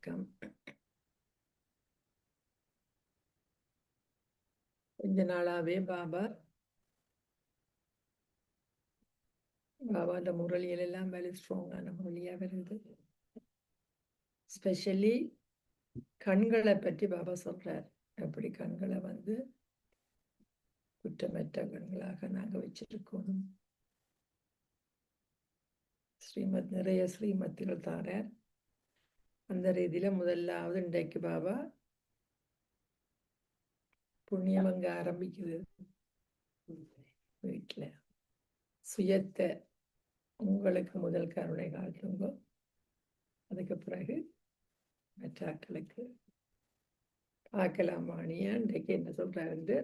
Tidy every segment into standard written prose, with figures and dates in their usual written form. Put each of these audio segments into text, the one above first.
வணக்கம். கொஞ்ச நாளாவே பாபாண்ட முரளிகள் எல்லாம் வேலை ஸ்ட்ராங்கான முரளியா வருது. ஸ்பெஷலி கண்களை பற்றி பாபா சொல்றார். எப்படி கண்களை குற்றமற்ற கண்களாக நாங்க வச்சிருக்கணும். நிறைய ஸ்ரீமத்திகள் தாரார். அந்த ரீதியில முதலாவது இன்றைக்கு பாபா புண்ணியம் அங்க ஆரம்பிக்குது. வீட்டுல சுயத்தை உங்களுக்கு முதல் கருணை காட்டுங்க, அதுக்கு பிறகு மற்றாக்களுக்கு பார்க்கலாமானியா. இன்றைக்கு என்ன சொல்றாரு, இது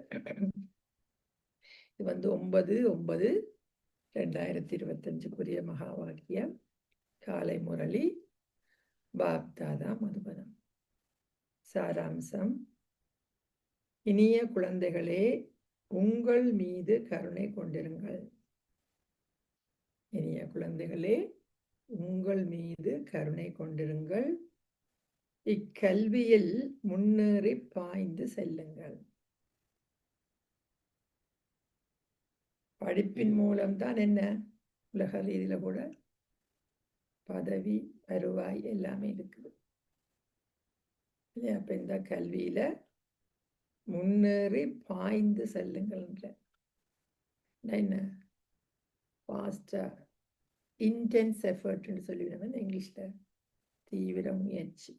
9/9/2025 மகா வாக்கியம், காலை முரளி, பாப்தாதா மதுபனம். சாராம்சம்: இனிய குழந்தைகளே, உங்கள் மீது கருணை கொண்டிருங்கள். இனிய குழந்தைகளே, உங்கள் மீது கருணை கொண்டிருங்கள். இக்கல்வியில் முன்னேறி பாய்ந்து செல்லுங்கள். படிப்பின் மூலம்தான் என்ன உலக ரீதியில கூட பதவி, வருவாய் எல்லாமே இருக்குது. அப்ப இந்த கல்வியில முன்னேறி பாய்ந்து செல்லுங்கள். என்ன ஃபாஸ்டா, இன்டென்ஸ் எஃபர்ட்னு சொல்லிவிடுவேன் இங்கிலீஷ்ல, தீவிர முயற்சி.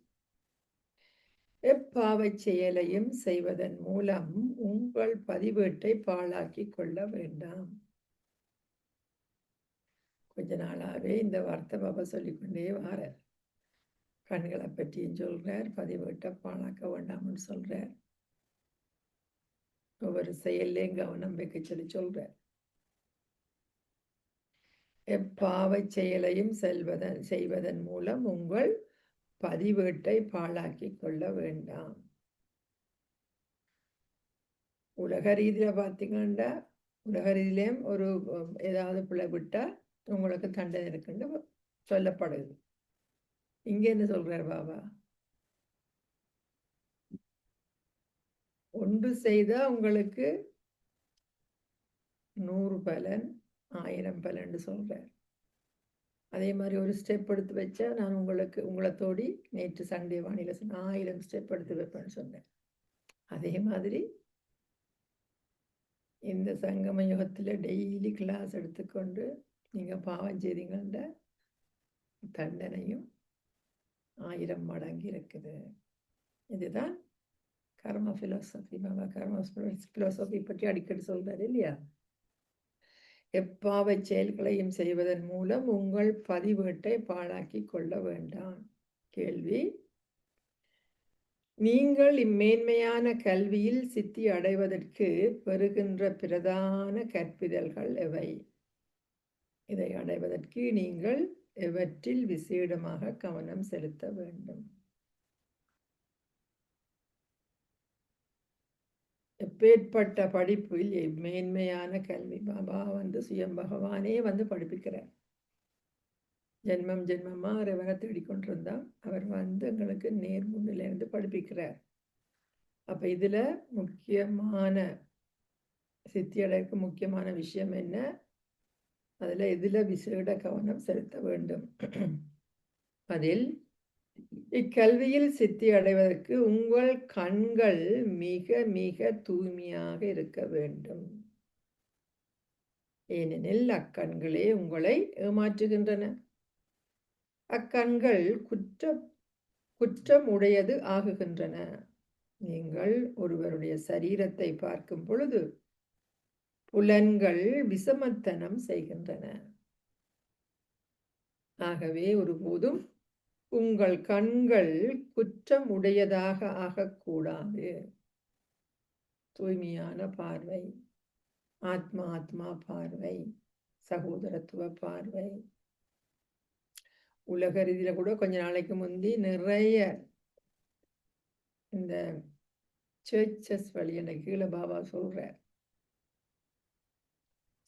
எப்பாவை செயலையும் செய்வதன் மூலம் உங்கள் பதிவேட்டை பாழாக்கி கொள்ள வேண்டாம். கொஞ்ச நாளாவே இந்த வார்த்தை பாபா சொல்லிக்கொண்டே வாரார். கண்களை பற்றியும் சொல்றார், பதிவேட்டை பாழாக்க வேண்டாம்னு சொல்றார், ஒவ்வொரு செயல்லையும் கவனம் வைக்க சொல்றார். எப்பாவை செயலையும் செய்வதன் மூலம் உங்கள் பதிவேட்டை பாழாக்கி கொள்ள வேண்டாம். உலக ரீதியில பார்த்தீங்கன்னா, உலக ரீதியிலையும் ஒரு ஏதாவது பிள்ளை விட்டா உங்களுக்கு தண்டனை இருக்குன்னு சொல்லப்படுது. இங்க என்ன சொல்றார் பாபா, ஒன்று செய்தா உங்களுக்கு 100 பலன், 1000 பலன் சொல்றார். அதே மாதிரி ஒரு ஸ்டெப் எடுத்து வச்சா, நான் உங்களை தோடி நேற்று சண்டே வானிலை 1000 ஸ்டெப் எடுத்து வைப்பேன்னு சொன்னேன். அதே மாதிரி இந்த சங்கம யுகத்துல டெய்லி கிளாஸ் எடுத்துக்கொண்டு நீங்க பாவம் செய்தீங்கன்ற தண்டனையும் 1000 மடங்கு இருக்குது. இதுதான் கர்ம பிலோசபி. பாபா கர்ம பிலோசபி பற்றி அடிக்கடி சொல்றாரு இல்லையா? எப்பாவை செயல்களையும் செய்வதன் மூலம் உங்கள் பதிவேட்டை பாழாக்கி கொள்ள வேண்டாம். கேள்வி: நீங்கள் இம்மேன்மையான கல்வியில் சித்தி அடைவதற்கு பெறுகின்ற பிரதான கற்பிதல்கள் எவை? இதை அடைவதற்கு நீங்கள் எவற்றில் விசேடமாக கவனம் செலுத்த வேண்டும்? எப்பேற்பட்ட படிப்பில் மேன்மையான கல்வி. பாபா சுயம் பகவானே படிப்பிக்கிறார். ஜென்மம் ஜென்மமா அவரை தேடிக்கொண்டிருந்தா அவர் எங்களுக்கு நேர் முன்னிலிருந்து படிப்பிக்கிறார். அப்ப இதுல முக்கியமான சித்தியடைக்கு முக்கியமான விஷயம் என்ன? அதுல எதுல விசேட கவனம் செலுத்த வேண்டும்? அதில் இக்கல்வியில் சித்தி அடைவதற்கு உங்கள் கண்கள் மிக மிக தூய்மையாக இருக்க வேண்டும். ஏனெனில் அக்கண்களே உங்களை ஏமாற்றுகின்றன. அக்கண்கள் குற்றம் உடையது ஆகுகின்றன. நீங்கள் ஒருவருடைய சரீரத்தை பார்க்கும் பொழுது புலன்கள் விசமத்தனம் செய்கின்றன. ஆகவே ஒருபோதும் உங்கள் கண்கள் குற்றம் உடையதாக ஆகக்கூடாது. தூய்மையான பார்வை, ஆத்மா பார்வை, சகோதரத்துவ பார்வை. உலக ரீதியில கூட கொஞ்ச நாளைக்கு முந்தி நிறைய இந்த சர்ச்சஸ் வழி, எனக்கு கீழே பாபா சொல்றார்,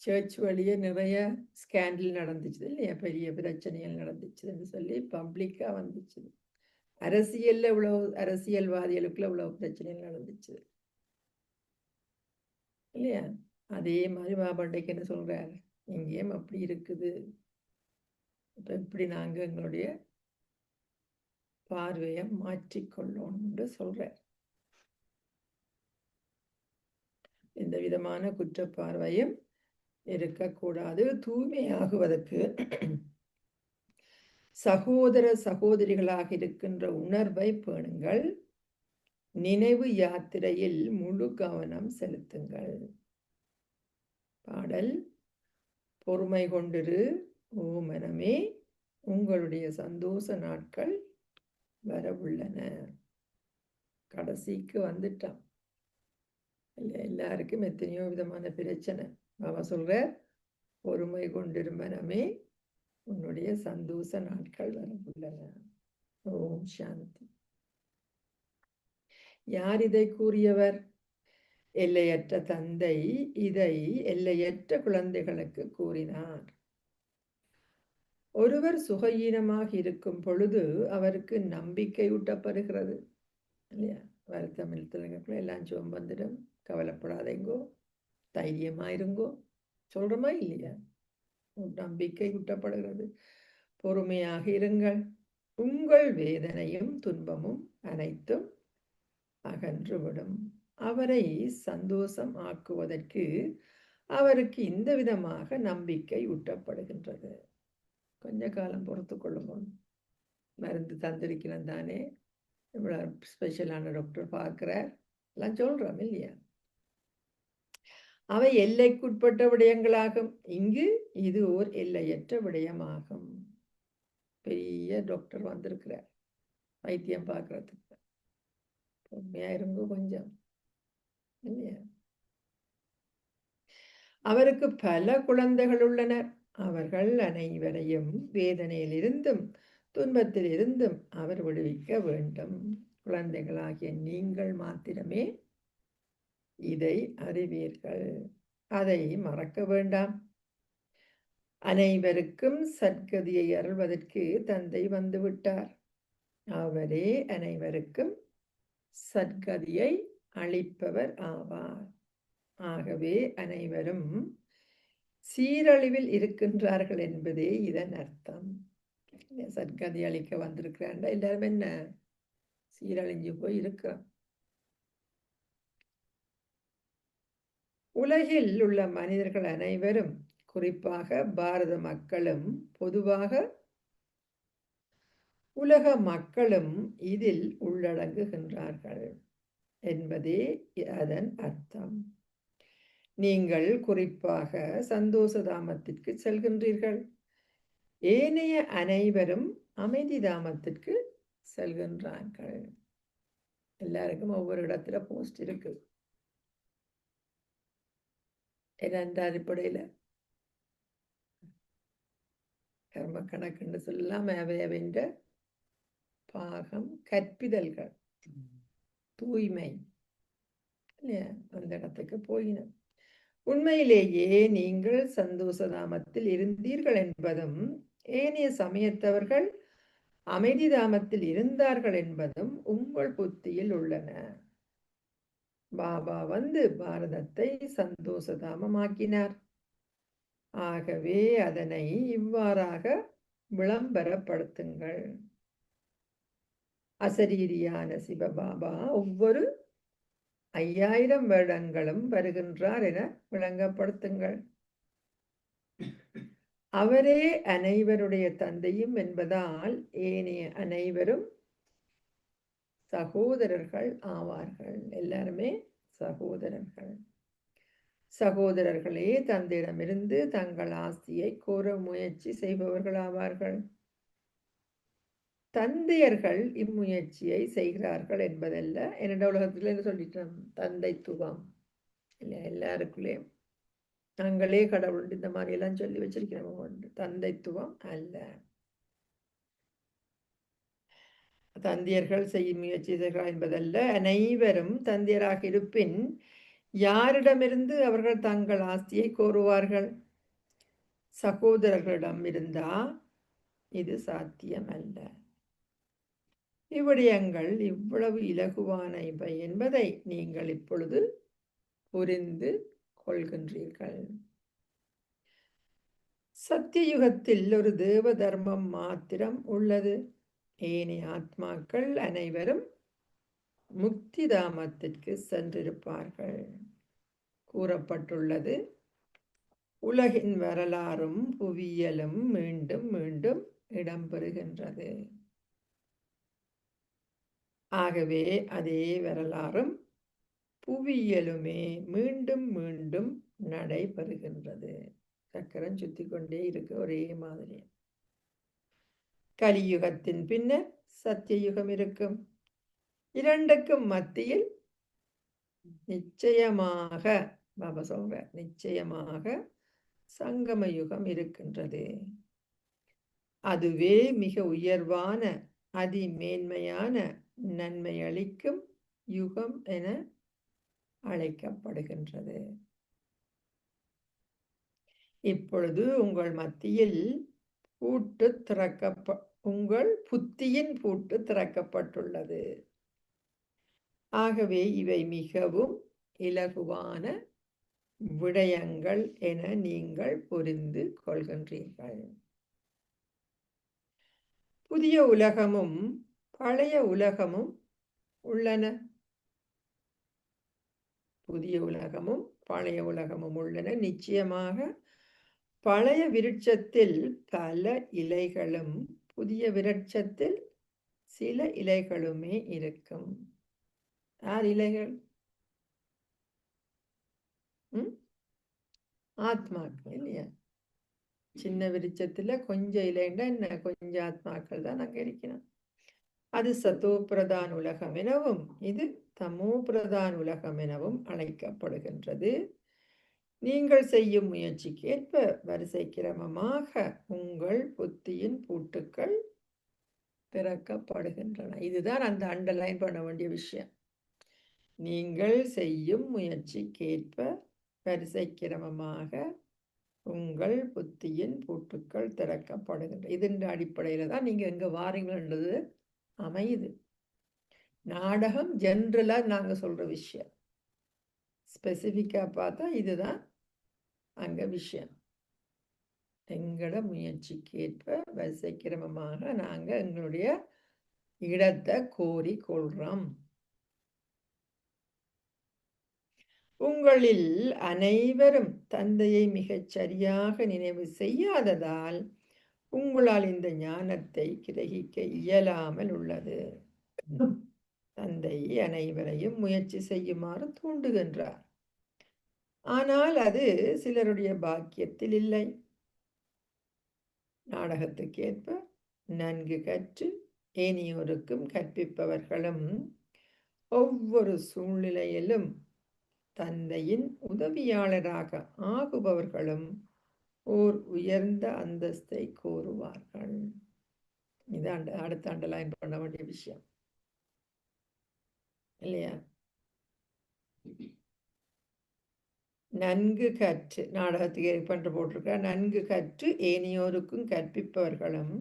சர்ச் வழியே நிறைய ஸ்கேண்டில் நடந்துச்சு இல்லையா, பெரிய பிரச்சனைகள் நடந்துச்சுன்னு சொல்லி பப்ளிக்கா வந்துச்சு. அரசியல்ல இவ்வளவு அரசியல்வாதிகளுக்குள்ள இவ்வளவு பிரச்சனைகள் நடந்துச்சு இல்லையா? அதே மாதிரி பாபாண்டைக்கு என்ன சொல்றாரு, இங்கேயும் அப்படி இருக்குது. இப்ப எப்படி நாங்க எங்களுடைய பார்வையை மாற்றிக்கொள்ளணும்னு சொல்றார். எந்த விதமான குற்றப்பார்வையும் இருக்கக்கூடாது. தூய்மையாகுவதற்கு சகோதர சகோதரிகளாக இருக்கின்ற உணர்வை பேணுங்கள். நினைவு யாத்திரையில் முழு கவனம் செலுத்துங்கள். பாடல்: பொறுமை கொண்டிரு ஓ மனமே, உங்களுடைய சந்தோஷ நாட்கள் வரவுள்ளன. கடைசிக்கு வந்துட்டான். எல்லாருக்கும் எத்தனையோ விதமான பிரச்சனை. பாபா சொல்ற, பொறுமை கொண்டிரு மனமே, உன்னுடைய சந்தோஷ நாட்கள் வரவுள்ளன. ஓம் சாந்தி. யார் இதை கூறியவர்? எல்லையற்ற தந்தை இதை எல்லையற்ற குழந்தைகளுக்கு கூறினார். ஒருவர் சுகஈனமாக இருக்கும் பொழுது அவருக்கு நம்பிக்கை ஊட்டப்படுகிறது இல்லையா? வருத்தமிழ் திலகத்துல எல்லாம் சுகம் வந்துடும், கவலைப்படாதீங்கோ, தைரியமாயிருங்கோ சொல்றோமா இல்லையா? நம்பிக்கை ஊட்டப்படுகிறது. பொறுமையாக இருங்கள், உங்கள் வேதனையும் துன்பமும் அனைத்தும் அகன்றுவிடும். அவரை சந்தோஷம் ஆக்குவதற்கு அவருக்கு இந்த விதமாக நம்பிக்கை ஊட்டப்படுகின்றது. கொஞ்ச காலம் பொறுத்து கொள்ளுங்க, மருந்து தந்திருக்கிறேன் தானே, இவ்வளவு ஸ்பெஷலான டாக்டர் பார்க்கிறார் எல்லாம் சொல்றோம் இல்லையா? அவை எல்லைக்குட்பட்ட விடயங்களாகும். இங்கு இது ஓர் எல்லையற்ற விடயமாகும். பெரிய டாக்டர் வந்திருக்கிறார் வைத்தியம் பார்க்கறதுக்கு. பொறுமையா இருங்க கொஞ்சம் இல்லையா? அவருக்கு பல குழந்தைகள் உள்ளனர். அவர்கள் அனைவரையும் வேதனையிலிருந்தும் துன்பத்திலிருந்தும் அவர் விடுவிக்க வேண்டும். குழந்தைகளாகிய நீங்கள் மாத்திரமே இதை அறிவீர்கள். அதை மறக்க வேண்டாம். அனைவருக்கும் சத்கதியை அருள்வதற்கு தந்தை வந்துவிட்டார். அவரே அனைவருக்கும் சத்கதியை அளிப்பவர் ஆவார். ஆகவே அனைவரும் சீரழிவில் இருக்கின்றார்கள் என்பதே இதன் அர்த்தம். சத்கதி அளிக்க வந்திருக்கிறாண்ட எல்லாரும் என்ன சீரழிஞ்சு போய் இருக்கிறோம். உலகில் உள்ள மனிதர்கள் அனைவரும், குறிப்பாக பாரத மக்களும், பொதுவாக உலக மக்களும் இதில் உள்ளடங்குகின்றார்கள் என்பதே அதன் அர்த்தம். நீங்கள் குறிப்பாக சந்தோஷ தாமத்திற்கு செல்கின்றீர்கள். ஏனைய அனைவரும் அமைதி தாமத்திற்கு செல்கின்றார்கள். எல்லாருக்கும் ஒவ்வொரு இடத்துல போஸ்ட் இருக்கு. என்ற அடிப்படையில கர்ம கணக்குன்னு சொல்லலாம். அவையவைன்ற பாகம் கற்பிதழ்கள், தூய்மை இல்லையா, அந்த இடத்துக்கு போயின. உண்மையிலேயே நீங்கள் சந்தோஷ தாமத்தில் இருந்தீர்கள் என்பதும் ஏனைய சமயத்தவர்கள் அமைதி தாமத்தில் இருந்தார்கள் என்பதும் உங்கள் புத்தியில் உள்ளன. பாபா வந்து பாரதத்தை சந்தோஷ தாமமாக்கினார். ஆகவே அதனை இவ்வாறாக விளம்பரப்படுத்துங்கள். அசரீரியான சிவபாபா ஒவ்வொரு 5000 வருடங்களும் வருகின்றார் என விளங்கப்படுத்துங்கள். அவரே அனைவருடைய தந்தையும் என்பதால் ஏனைய அனைவரும் சகோதரர்கள் ஆவார்கள். எல்லாருமே சகோதரர்கள். சகோதரர்களே தந்தையிடமிருந்து தங்கள் ஆஸ்தியை கோர முயற்சி செய்பவர்கள் ஆவார்கள். தந்தையர்கள் இம்முயற்சியை செய்கிறார்கள் என்பதல்ல. என்னோட உலகத்துல என்ன சொல்லிட்டோம், தந்தைத்துவம் இல்லை, எல்லாருக்குள்ளேயும் நாங்களே கடவுள் இந்த மாதிரி எல்லாம் சொல்லி வச்சிருக்கிறோம். தந்தைத்துவம் அல்ல. தந்தையர்கள் செய்யும் முயற்சி செய்கிறார்கள் என்பதல்ல. அனைவரும் தந்தையராக இருப்பின் யாரிடமிருந்து அவர்கள் தங்கள் ஆஸ்தியை கோருவார்கள்? சகோதரர்களிடம் இருந்தா இது சாத்தியம் அல்ல. இவ்விடயங்கள் இவ்வளவு இலகுவான இவை என்பதை நீங்கள் இப்பொழுது புரிந்து கொள்கின்றீர்கள். சத்தியுகத்தில் ஒரு தேவ தர்மம் மாத்திரம் உள்ளது. ஏனைய ஆத்மாக்கள் அனைவரும் முக்தி தாமத்திற்கு சென்றிருப்பார்கள். கூறப்பட்டுள்ளது, உலகின் வரலாறும் புவியியலும் மீண்டும் மீண்டும் இடம்பெறுகின்றது. ஆகவே அதே வரலாறும் புவியியலுமே மீண்டும் மீண்டும் நடைபெறுகின்றது. சக்கரம் சுத்தி கொண்டே இருக்கு ஒரே மாதிரி. கலியுகத்தின் பின்னர் சத்தியயுகம் இருக்கும். இரண்டுக்கும் மத்தியில் நிச்சயமாக பாபா சொல்ற நிச்சயமாக சங்கம யுகம் இருக்கின்றது. அதுவே மிக உயர்வான அதிமேன்மையான நன்மை அளிக்கும் யுகம் என அழைக்கப்படுகின்றது. இப்பொழுது உங்கள் மத்தியில் உங்கள் புத்தியின் பூட்டு திறக்கப்பட்டுள்ளது. ஆகவே இவை மிகவும் இலகுவான விடயங்கள் என நீங்கள் புரிந்து கொள்கின்றீர்கள். புதிய உலகமும் பழைய உலகமும் உள்ளன. புதிய உலகமும் பழைய உலகமும் உள்ளன. நிச்சயமாக பழைய விருட்சத்தில் பல இலைகளும் புதிய விருட்சத்தில் சில இலைகளுமே இருக்கும். யார் இலைகள்? ஆத்மாக்கள் இல்லையா? சின்ன விருட்சத்துல கொஞ்சம் இலைன்னா என்ன, கொஞ்சம் ஆத்மாக்கள் தான் அங்க இருக்கணும். அது சத்தோ பிரதான் உலகம் எனவும் இது தமோ பிரதான் உலகம் எனவும் அழைக்கப்படுகின்றது. நீங்கள் செய்யும் முயற்சிக்கு ஏற்ப வரிசை கிரமமாக உங்கள் புத்தியின் பூட்டுக்கள் திறக்கப்படுகின்றன. இதுதான் அந்த அண்டர்லைன் பண்ண வேண்டிய விஷயம். நீங்கள் செய்யும் முயற்சிக்கேற்ப வரிசை கிரமமாக உங்கள் புத்தியின் பூட்டுக்கள் திறக்கப்படுகின்றன. இதன் அடிப்படையில தான் நீங்க எங்க வாரீங்கன்றது அமையுது. நாடகம் ஜென்ரலா நாங்க சொல்ற விஷயம். ஸ்பெசிபிக்கா பார்த்தா இதுதான் அங்க விஷயம். எங்களோட முயற்சிக்கேற்ப வரிசை கிரமமாக நாங்க எங்களுடைய இடத்தை கோரிக்கொள்றோம். உங்களில் அனைவரும் தந்தையை மிகச் சரியாக நினைவு செய்யாததால் உங்களால் இந்த ஞானத்தை கிரகிக்க இயலாமல் உள்ளது. தந்தை அனைவரையும் முயற்சி செய்யுமாறு தூண்டுகின்றார். ஆனால் அது சிலருடைய பாக்கியத்தில் இல்லை. நாடகத்துக்கேற்ப நன்கு கற்று ஏனையோருக்கும் கற்பிப்பவர்களும் ஒவ்வொரு சூழ்நிலையிலும் தந்தையின் உதவியாளராக ஆகுபவர்களும் ஓர் உயர்ந்த அந்தஸ்தை கோருவார்கள். இதான் அடுத்த அண்டர்லைன் பண்ண வேண்டிய விஷயம் இல்லையா? நன்கு கற்று, நாடகத்துக்கு பண்ற போட்டிருக்க, நன்கு கற்று ஏனையோருக்கும் கற்பிப்பவர்களும்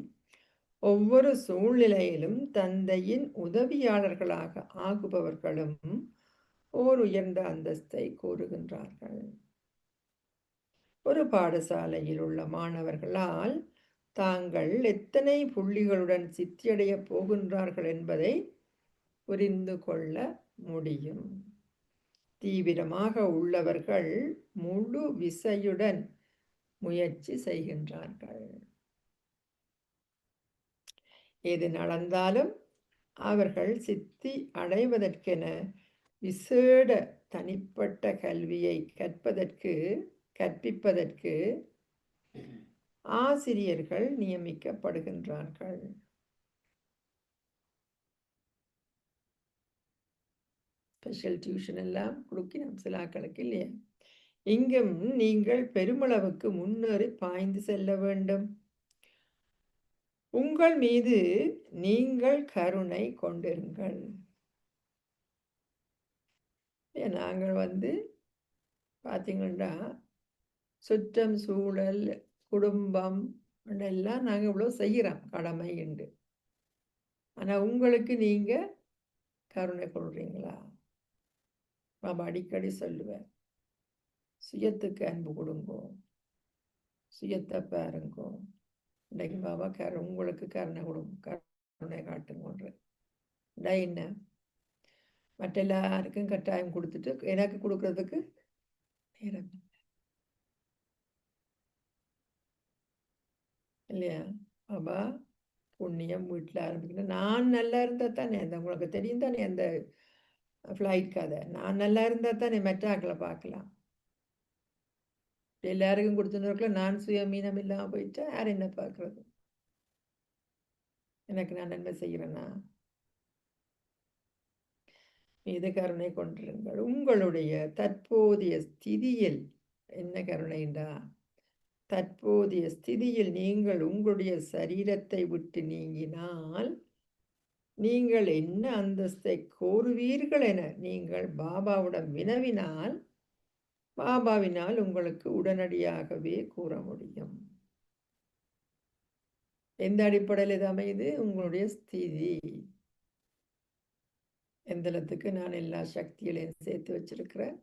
ஒவ்வொரு சூழ்நிலையிலும் தந்தையின் உதவியாளர்களாக ஆகுபவர்களும் ஓர் உயர்ந்த அந்தஸ்தை கூறுகின்றார்கள். ஒரு பாடசாலையில் உள்ள மாணவர்களால் தாங்கள் எத்தனை புள்ளிகளுடன் சித்தியடைய போகின்றார்கள் என்பதை புரிந்து கொள்ள முடியும். தீவிரமாக உள்ளவர்கள் முழு விசையுடன் முயற்சி செய்கின்றார்கள். எது நடந்தாலும் அவர்கள் சித்தி அடைவதற்கென விசேட தனிப்பட்ட கல்வியை கற்பிப்பதற்கு ஆசிரியர்கள் நியமிக்கப்படுகின்றார்கள். ஸ்பெஷல் டியூஷன் எல்லாம் கொடுக்கணும் சிலாக்களுக்கு இல்லையா? இங்கும் நீங்கள் பெருமளவுக்கு முன்னேறி பாய்ந்து செல்ல வேண்டும். உங்கள் மீது நீங்கள் கருணை கொண்டிருங்கள். நாங்கள் பார்த்தீங்கன்னா சுற்றம் சூழல் குடும்பம் எல்லாம் நாங்கள் இவ்வளோ செய்கிறோம் கடமை உண்டு. ஆனா உங்களுக்கு நீங்க கருணை கொள்றீங்களா? பாபா அடிக்கடி சொல்லுவேன், சுயத்துக்கு அன்பு கொடுங்கோ, சுயத்தை பாருங்கோ. இன்னைக்கு பாபா உங்களுக்கு கருணை கருணை காட்டுங்கன்ற என்ன மற்ற எல்லாருக்கும் கட்டாயம் கொடுத்துட்டு எனக்கு கொடுக்கறதுக்கு நேரம் இல்லையா? பாபா புண்ணியம் வீட்டில் ஆரம்பிக்கணும். நான் நல்லா இருந்தா தானே அந்த உங்களுக்கு தெரியும் தானே அந்த ஃப்ளைட் கதை. நான் நல்லா இருந்தா தானே மெட்ராக்களை பார்க்கலாம். எல்லாருக்கும் கொடுத்துருக்கல நான் சுயமீனம் இல்லாமல் போயிட்டா யார் என்ன பார்க்கறது? எனக்கு நான் நன்மை செய்கிறேன்னா மீது கருணை கொண்டிருங்கள். உங்களுடைய தற்போதைய ஸ்திதியில் என்ன கருணைண்டா, தற்போதைய ஸ்திதியில் நீங்கள் உங்களுடைய சரீரத்தை விட்டு நீங்கினால் நீங்கள் என்ன அந்தஸ்தை கோருவீர்கள் என நீங்கள் பாபாவிடம் வினவினால் பாபாவினால் உங்களுக்கு உடனடியாகவே கூற முடியும். எந்த அடிப்படையில் இது அமையுது? உங்களுடைய ஸ்திதி. எந்தளத்துக்கு நான் எல்லா சக்திகளையும் சேர்த்து வச்சிருக்கிறேன்,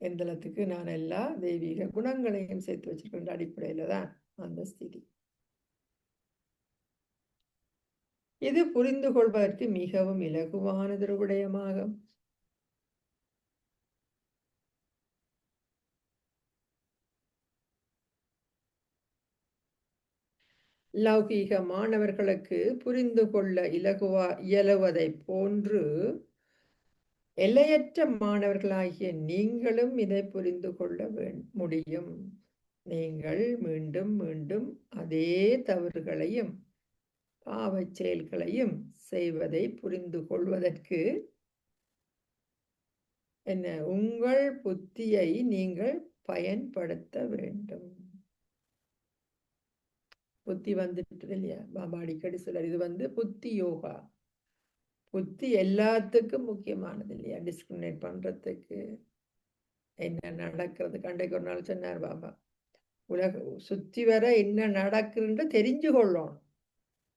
எந்தளத்துக்கு நான் எல்லா தெய்வீக குணங்களையும் சேர்த்து வச்சிருக்கின்ற அடிப்படையில தான் அந்த ஸ்திதி. இது புரிந்து கொள்வதற்கு மிகவும் இலகுவானதொரு விடயமாகும். லௌகீக மாணவர்களுக்கு புரிந்து கொள்ள இயலுவதை போன்று எல்லையற்ற மாணவர்களாகிய நீங்களும் இதை புரிந்து கொள்ள முடியும். நீங்கள் மீண்டும் மீண்டும் அதே தவறுகளையும் பாவச் செயல்களையும் செய்வதை புரிந்து கொள்வதற்கு என்ன உங்கள் புத்தியை நீங்கள் பயன்படுத்த வேண்டும். புத்தி வந்துட்டு இல்லையா? பாபா அடிக்கடி சொல்றார், இது புத்தி யோகா. புத்தி எல்லாத்துக்கும் முக்கியமானது இல்லையா? டிஸ்கிரிமினேட் பண்றதுக்கு என்ன நடக்கிறது. அன்றைக்கு ஒரு நாள் சொன்னார் பாபா, உலக சுத்தி வர என்ன நடக்குன்னு தெரிஞ்சு கொள்ளணும்.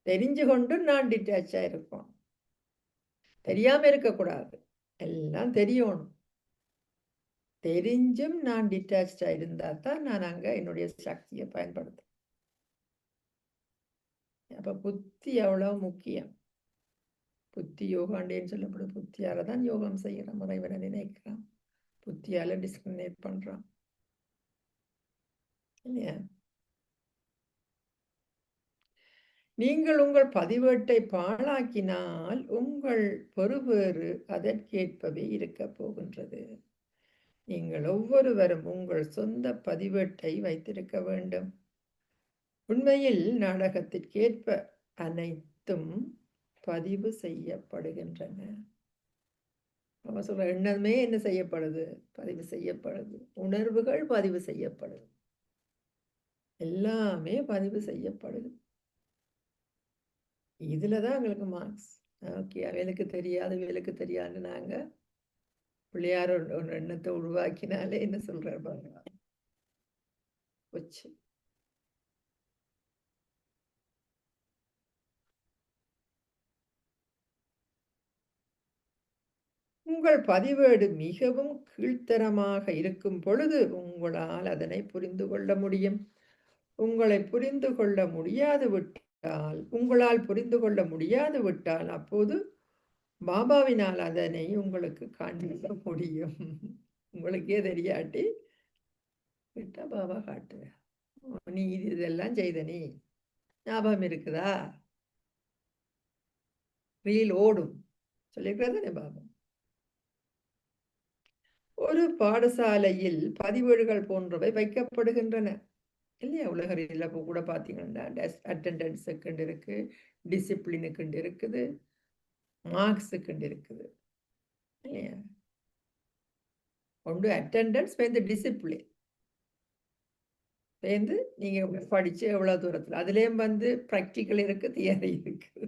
தெரிஞ்சு கொண்டு நான் டிட்டாச் ஆயிருப்போம். தெரியாம இருக்கக்கூடாது, எல்லாம் தெரியணும். தெரிஞ்சும் நான் டிட்டாச்சா இருந்தா தான் நான் அங்க என்னுடைய சக்தியை பயன்படுத்துறேன். அப்ப புத்தி எவ்வளவு முக்கியம். புத்தி யோகாண்டேன்னு சொல்லப்படும். புத்தியால தான் யோகம் செய்யறான், இறைவனை நினைக்கிறான், புத்தியால டிஸ்கிரிமினேட் பண்றான் இல்லையா? நீங்கள் உங்கள் பதிவேட்டை பாழாக்கினால் உங்கள் பெறுபேறு அதற்கேற்பவே இருக்க போகின்றது. நீங்கள் ஒவ்வொருவரும் உங்கள் சொந்த பதிவேட்டை வைத்திருக்க வேண்டும். உண்மையில் நாடகத்திற்கேற்ப அனைத்தும் பதிவு செய்யப்படுகின்றன. அவன் சொல்ற எண்ணமே என்ன செய்யப்படுது? பதிவு செய்யப்படுது. உணர்வுகள் பதிவு செய்யப்படுது, எல்லாமே பதிவு செய்யப்படுது. இதுலதான் எங்களுக்கு மார்க்ஸ். ஓகே, அவைகளுக்கு தெரியாது இவளுக்கு தெரியாது. நாங்க பிள்ளையார் ஒரு எண்ணத்தை உருவாக்கினாலே என்ன சொல்றாரு பாருங்க, வச்சு உங்கள் பதிவேடு மிகவும் கீழ்த்தரமாக இருக்கும் பொழுது உங்களால் அதனை புரிந்து கொள்ள முடியும். உங்களை புரிந்து கொள்ள முடியாது விட்டால் உங்களால் புரிந்து கொள்ள முடியாது விட்டால் அப்போது பாபாவினால் அதனை உங்களுக்கு காண்பிக்க முடியும். உங்களுக்கே தெரியாட்டி விட்டா பாபா காட்டுவேன். நீ இதெல்லாம் செய்த, நீ ஞாபகம் இருக்குதா? ரீல் ஓடும் சொல்லிக்கிறதானே பாபா. ஒரு பாடசாலையில் பதிவேடுகள் போன்றவை வைக்கப்படுகின்றன இல்லையா? உலக ரீதியில் இப்போ கூட பார்த்தீங்கன்னா அட்டெண்டன்ஸுக்குண்டு இருக்கு, டிசிப்ளினுக்குண்டு இருக்குது, மார்க்ஸுக்குண்டு இருக்குது இல்லையா? ஒன்று அட்டெண்டன்ஸ், வேந்து டிசிப்ளின், வேந்து நீங்கள் படித்து எவ்வளோ தூரத்தில், அதுலேயும் ப்ராக்டிக்கல் இருக்குது, தியரி இருக்குது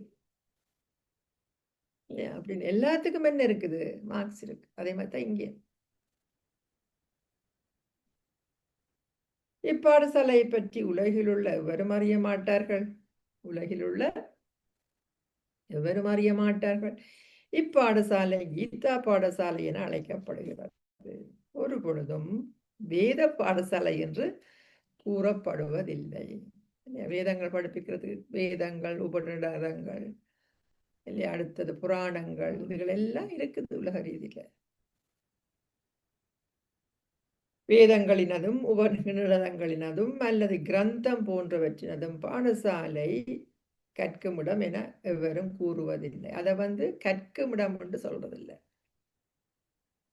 இல்லையா? அப்படின்னு எல்லாத்துக்கும் என்ன இருக்குது? மார்க்ஸ் இருக்கு. அதே மாதிரி தான் இங்கே இப்பாடசாலையை பற்றி உலகில் உள்ள எவரும் அறிய மாட்டார்கள். உலகில் உள்ள எவரும் அறிய மாட்டார்கள். இப்பாடசாலை கீதா பாடசாலை என அழைக்கப்படுகிறது. ஒரு பொழுதும் வேத பாடசாலை என்று கூறப்படுவதில்லை. வேதங்கள் படிப்பிக்கிறதுக்கு வேதங்கள், உபநிடதங்கள், இல்லையா, அடுத்தது புராணங்கள், இதுகள் எல்லாம் இருக்குது உலக ரீதியில. வேதங்களினதும் உபநிடதங்களினதும் அல்லது கிரந்தம் போன்றவற்றினதும் பாடசாலை கற்குமிடம் என எவரும் கூறுவதில்லை. அதை கற்குமிடம் என்று சொல்றதில்லை,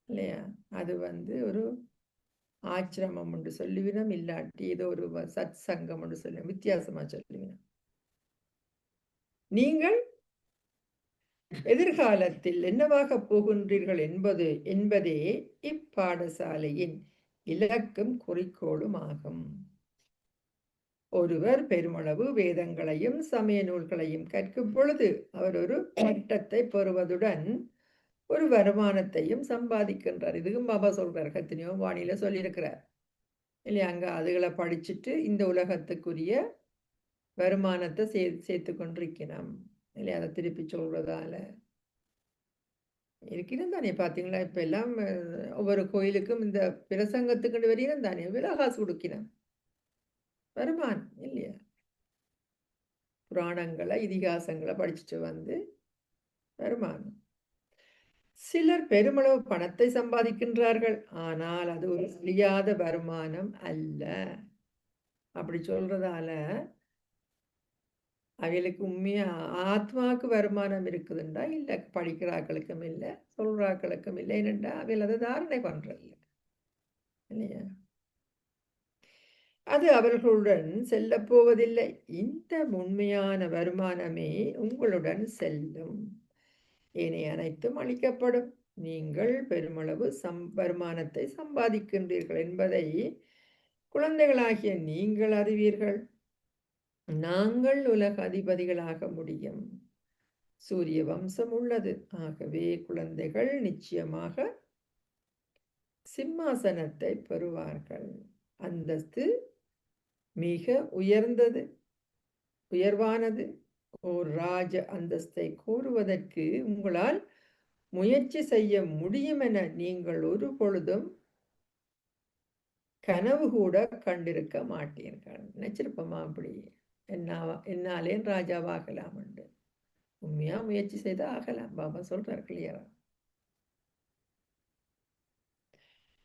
இல்லையா. அது ஒரு ஆச்சிரமம் என்று சொல்லுவினம், இல்லாட்டி ஏதோ ஒரு சத் சங்கம் என்று சொல்லி வித்தியாசமா சொல்லுவினம். நீங்கள் எதிர்காலத்தில் என்னவாக போகின்றீர்கள் என்பதே இப்பாடசாலையின் இலக்கும் குறிக்கோளும் ஆகும். ஒருவர் பெருமளவு வேதங்களையும் சமய நூல்களையும் கற்கும் பொழுது அவர் ஒரு பட்டத்தை பெறுவதுடன் ஒரு வருமானத்தையும் சம்பாதிக்கின்றார். இதுக்கும் பாபா சொல்றார், எத்தனையோ வாணியில சொல்லியிருக்கிறார், இல்லையா. அங்க அதுகளை படிச்சுட்டு இந்த உலகத்துக்குரிய வருமானத்தை சேர்த்து கொண்டிருக்கணும், இல்லையா. அதை திருப்பி சொல்றதால இருக்கணும் தானே. பார்த்தீங்களா, இப்ப எல்லாம் ஒவ்வொரு கோயிலுக்கும் இந்த பிரசங்கத்துக்கு வரையும் தானே விலை காசு கொடுக்கணும், வருமானம், இல்லையா. புராணங்களை இதிகாசங்களை படிச்சுட்டு வருமானம். சிலர் பெருமளவு பணத்தை சம்பாதிக்கின்றார்கள், ஆனால் அது ஒரு அழியாத வருமானம் அல்ல. அப்படி சொல்றதால அவைகளுக்கு உண்மையா ஆத்மாவுக்கு வருமானம் இருக்குதுண்டா இல்லை, படிக்கிறாக்களுக்கும் இல்லை, சொல்றாக்களுக்கும் இல்லை. என்னண்டா அவையில் அதை தாரணை பண்றதில்ல, இல்லையா. அது அவர்களுடன் செல்ல போவதில்லை. இந்த உண்மையான வருமானமே உங்களுடன் செல்லும். ஏனைய அனைத்தும் அளிக்கப்படும். நீங்கள் பெருமளவு வருமானத்தை சம்பாதிக்கின்றீர்கள் என்பதை குழந்தைகளாகிய நீங்கள் அறிவீர்கள். நாங்கள் உலக அதிபதிகளாக முடியும். சூரிய வம்சம் உள்ளது. ஆகவே குழந்தைகள் நிச்சயமாக சிம்மாசனத்தை பெறுவார்கள். அந்தஸ்து மிக உயர்வானது. ஓர் ராஜ அந்தஸ்தை கூறுவதற்கு உங்களால் முயற்சி செய்ய முடியும் என நீங்கள் ஒரு பொழுதும் கனவு கூட கண்டிருக்க மாட்டீர்கள். நினைச்சிருப்போமா அப்படி என்னாலே ராஜாவாகலாம் உண்டு. உண்மையா முயற்சி செய்து ஆகலாம், பாபா சொல்றார் கிளியரா.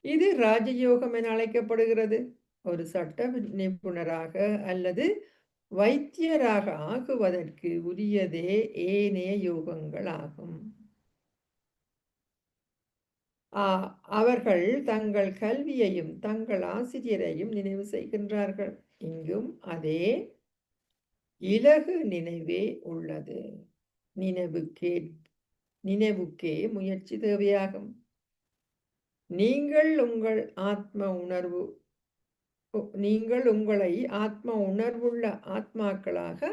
இது ராஜயோகம் என அழைக்கப்படுகிறது. ஒரு சட்ட நிபுணராக அல்லது வைத்தியராக ஆகுவதற்கு உரியதே ஏனைய யோகங்கள் ஆகும். அவர்கள் தங்கள் கல்வியையும் தங்கள் ஆசிரியரையும் நினைவு செய்கின்றார்கள். இங்கும் அதே இலகு நினைவே உள்ளது. நினைவுக்கே முயற்சி தேவையாகும். நீங்கள் உங்களை ஆத்ம உணர்வுள்ள ஆத்மாக்களாக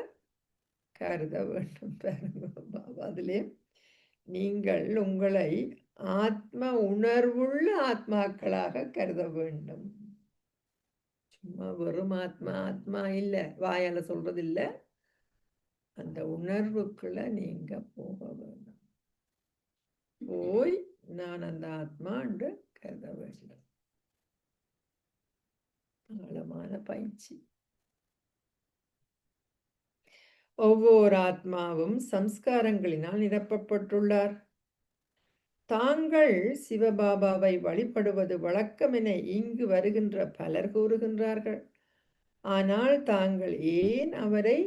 கருத வேண்டும். அதிலே நீங்கள் உங்களை ஆத்ம உணர்வுள்ள ஆத்மாக்களாக கருத வேண்டும். சும்மா வெறும் ஆத்மா இல்ல, வாயால சொல்றது இல்ல, அந்த உணர்வுக்குள்ள நீங்க போக வேண்டும். போய் நான் அந்த ஆத்மா என்று கருத வேண்டும். ஆழமான பயிற்சி. ஒவ்வொரு ஆத்மாவும் சம்ஸ்காரங்களினால் நிரப்பப்பட்டுள்ளார். தாங்கள் சிவபாபாவை வழிபடுவது வழக்கம் என இங்கு வருகின்ற பலர் கூறுகின்றார்கள். ஆனால் தாங்கள் ஏன் அவரை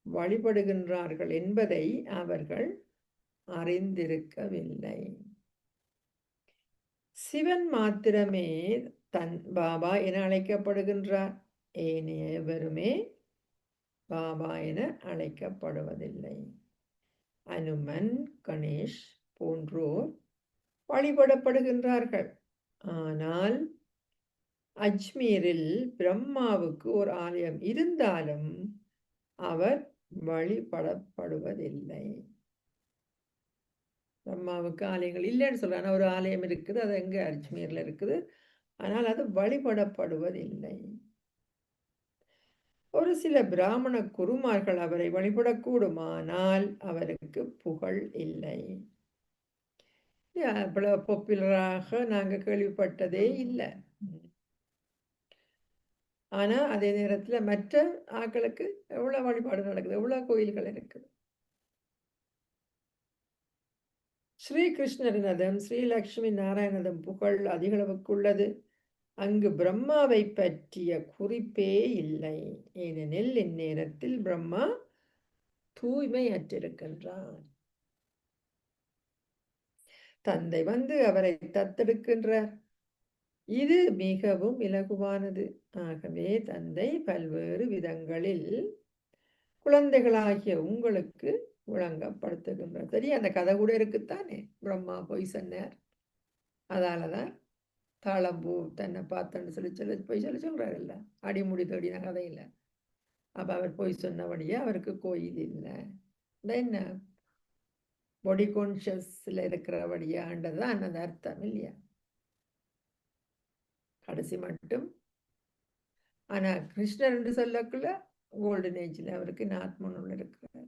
வழிபடுகின்றார்கள் என்பதை அவர்கள் அறிந்திருக்கவில்லை. சிவன் மாத்திரமே தன் பாபா என அழைக்கப்படுகின்றார். ஏனையவருமே பாபா என அழைக்கப்படுவதில்லை. அனுமன், கணேஷ் போன்றோர் வழிபடப்படுகின்றார்கள். ஆனால் அஜ்மீரில் பிரம்மாவுக்கு ஒரு ஆலயம் இருந்தாலும் அவர் வழிபடப்படுவதில்லை. பிரம்மாவுக்கு ஆலயங்கள் இல்லைன்னு சொல்றாங்க, ஒரு ஆலயம் இருக்குது, அது எங்க அஜ்மீர்ல இருக்குது, ஆனால் அது வழிபடப்படுவதில்லை. ஒரு சில பிராமண குருமார்கள் அவரை வழிபடக்கூடுமானால் அவருக்கு புகழ் இல்லை. அவ்வளவு பாப்புலராக நாங்க கேள்விப்பட்டதே இல்லை. ஆனா அதே நேரத்துல மற்ற ஆட்களுக்கு எவ்வளவு வழிபாடு நடக்குது, எவ்வளவு கோயில்கள் இருக்குது. ஸ்ரீகிருஷ்ணரினதும் ஸ்ரீலக்ஷ்மி நாராயணதும் புகழ் அதிகளவுக்குள்ளது. அங்கு பிரம்மாவை பற்றிய குறிப்பே இல்லை. ஏனெனில் இந்நேரத்தில் பிரம்மா தூய்மையற்றிருக்கின்றார். தந்தை வந்து அவரை தத்தெடுக்கின்றார். இது மிகவும் இலகுவானது. ஆகவே தந்தை பல்வேறு விதங்களில் குழந்தைகளாகிய உங்களுக்கு விளங்கப்படுத்துகின்றார். சரி, அந்த கதை கூட இருக்குத்தானே, பிரம்மா போய் சொன்னார். அதாலதான் தாளம்பூ தன்னை பார்த்தன்னு போய் சொல்றாரு இல்ல, அடிமுடி தேடின கதையில. அப்ப அவர் போய் சொன்னபடியே அவருக்கு கோயில் இல்லை. என்ன பாடி கான்சியஸ்ல இருக்கிறபடியான்றதுதான் அந்த அர்த்தம் இல்லையா? கடைசி மட்டும். ஆனா கிருஷ்ணர் என்று சொல்லக்குள்ள கோல்டன் ஏஜ்ல அவருக்கு ஆத்மனுள் இருக்கிறார்.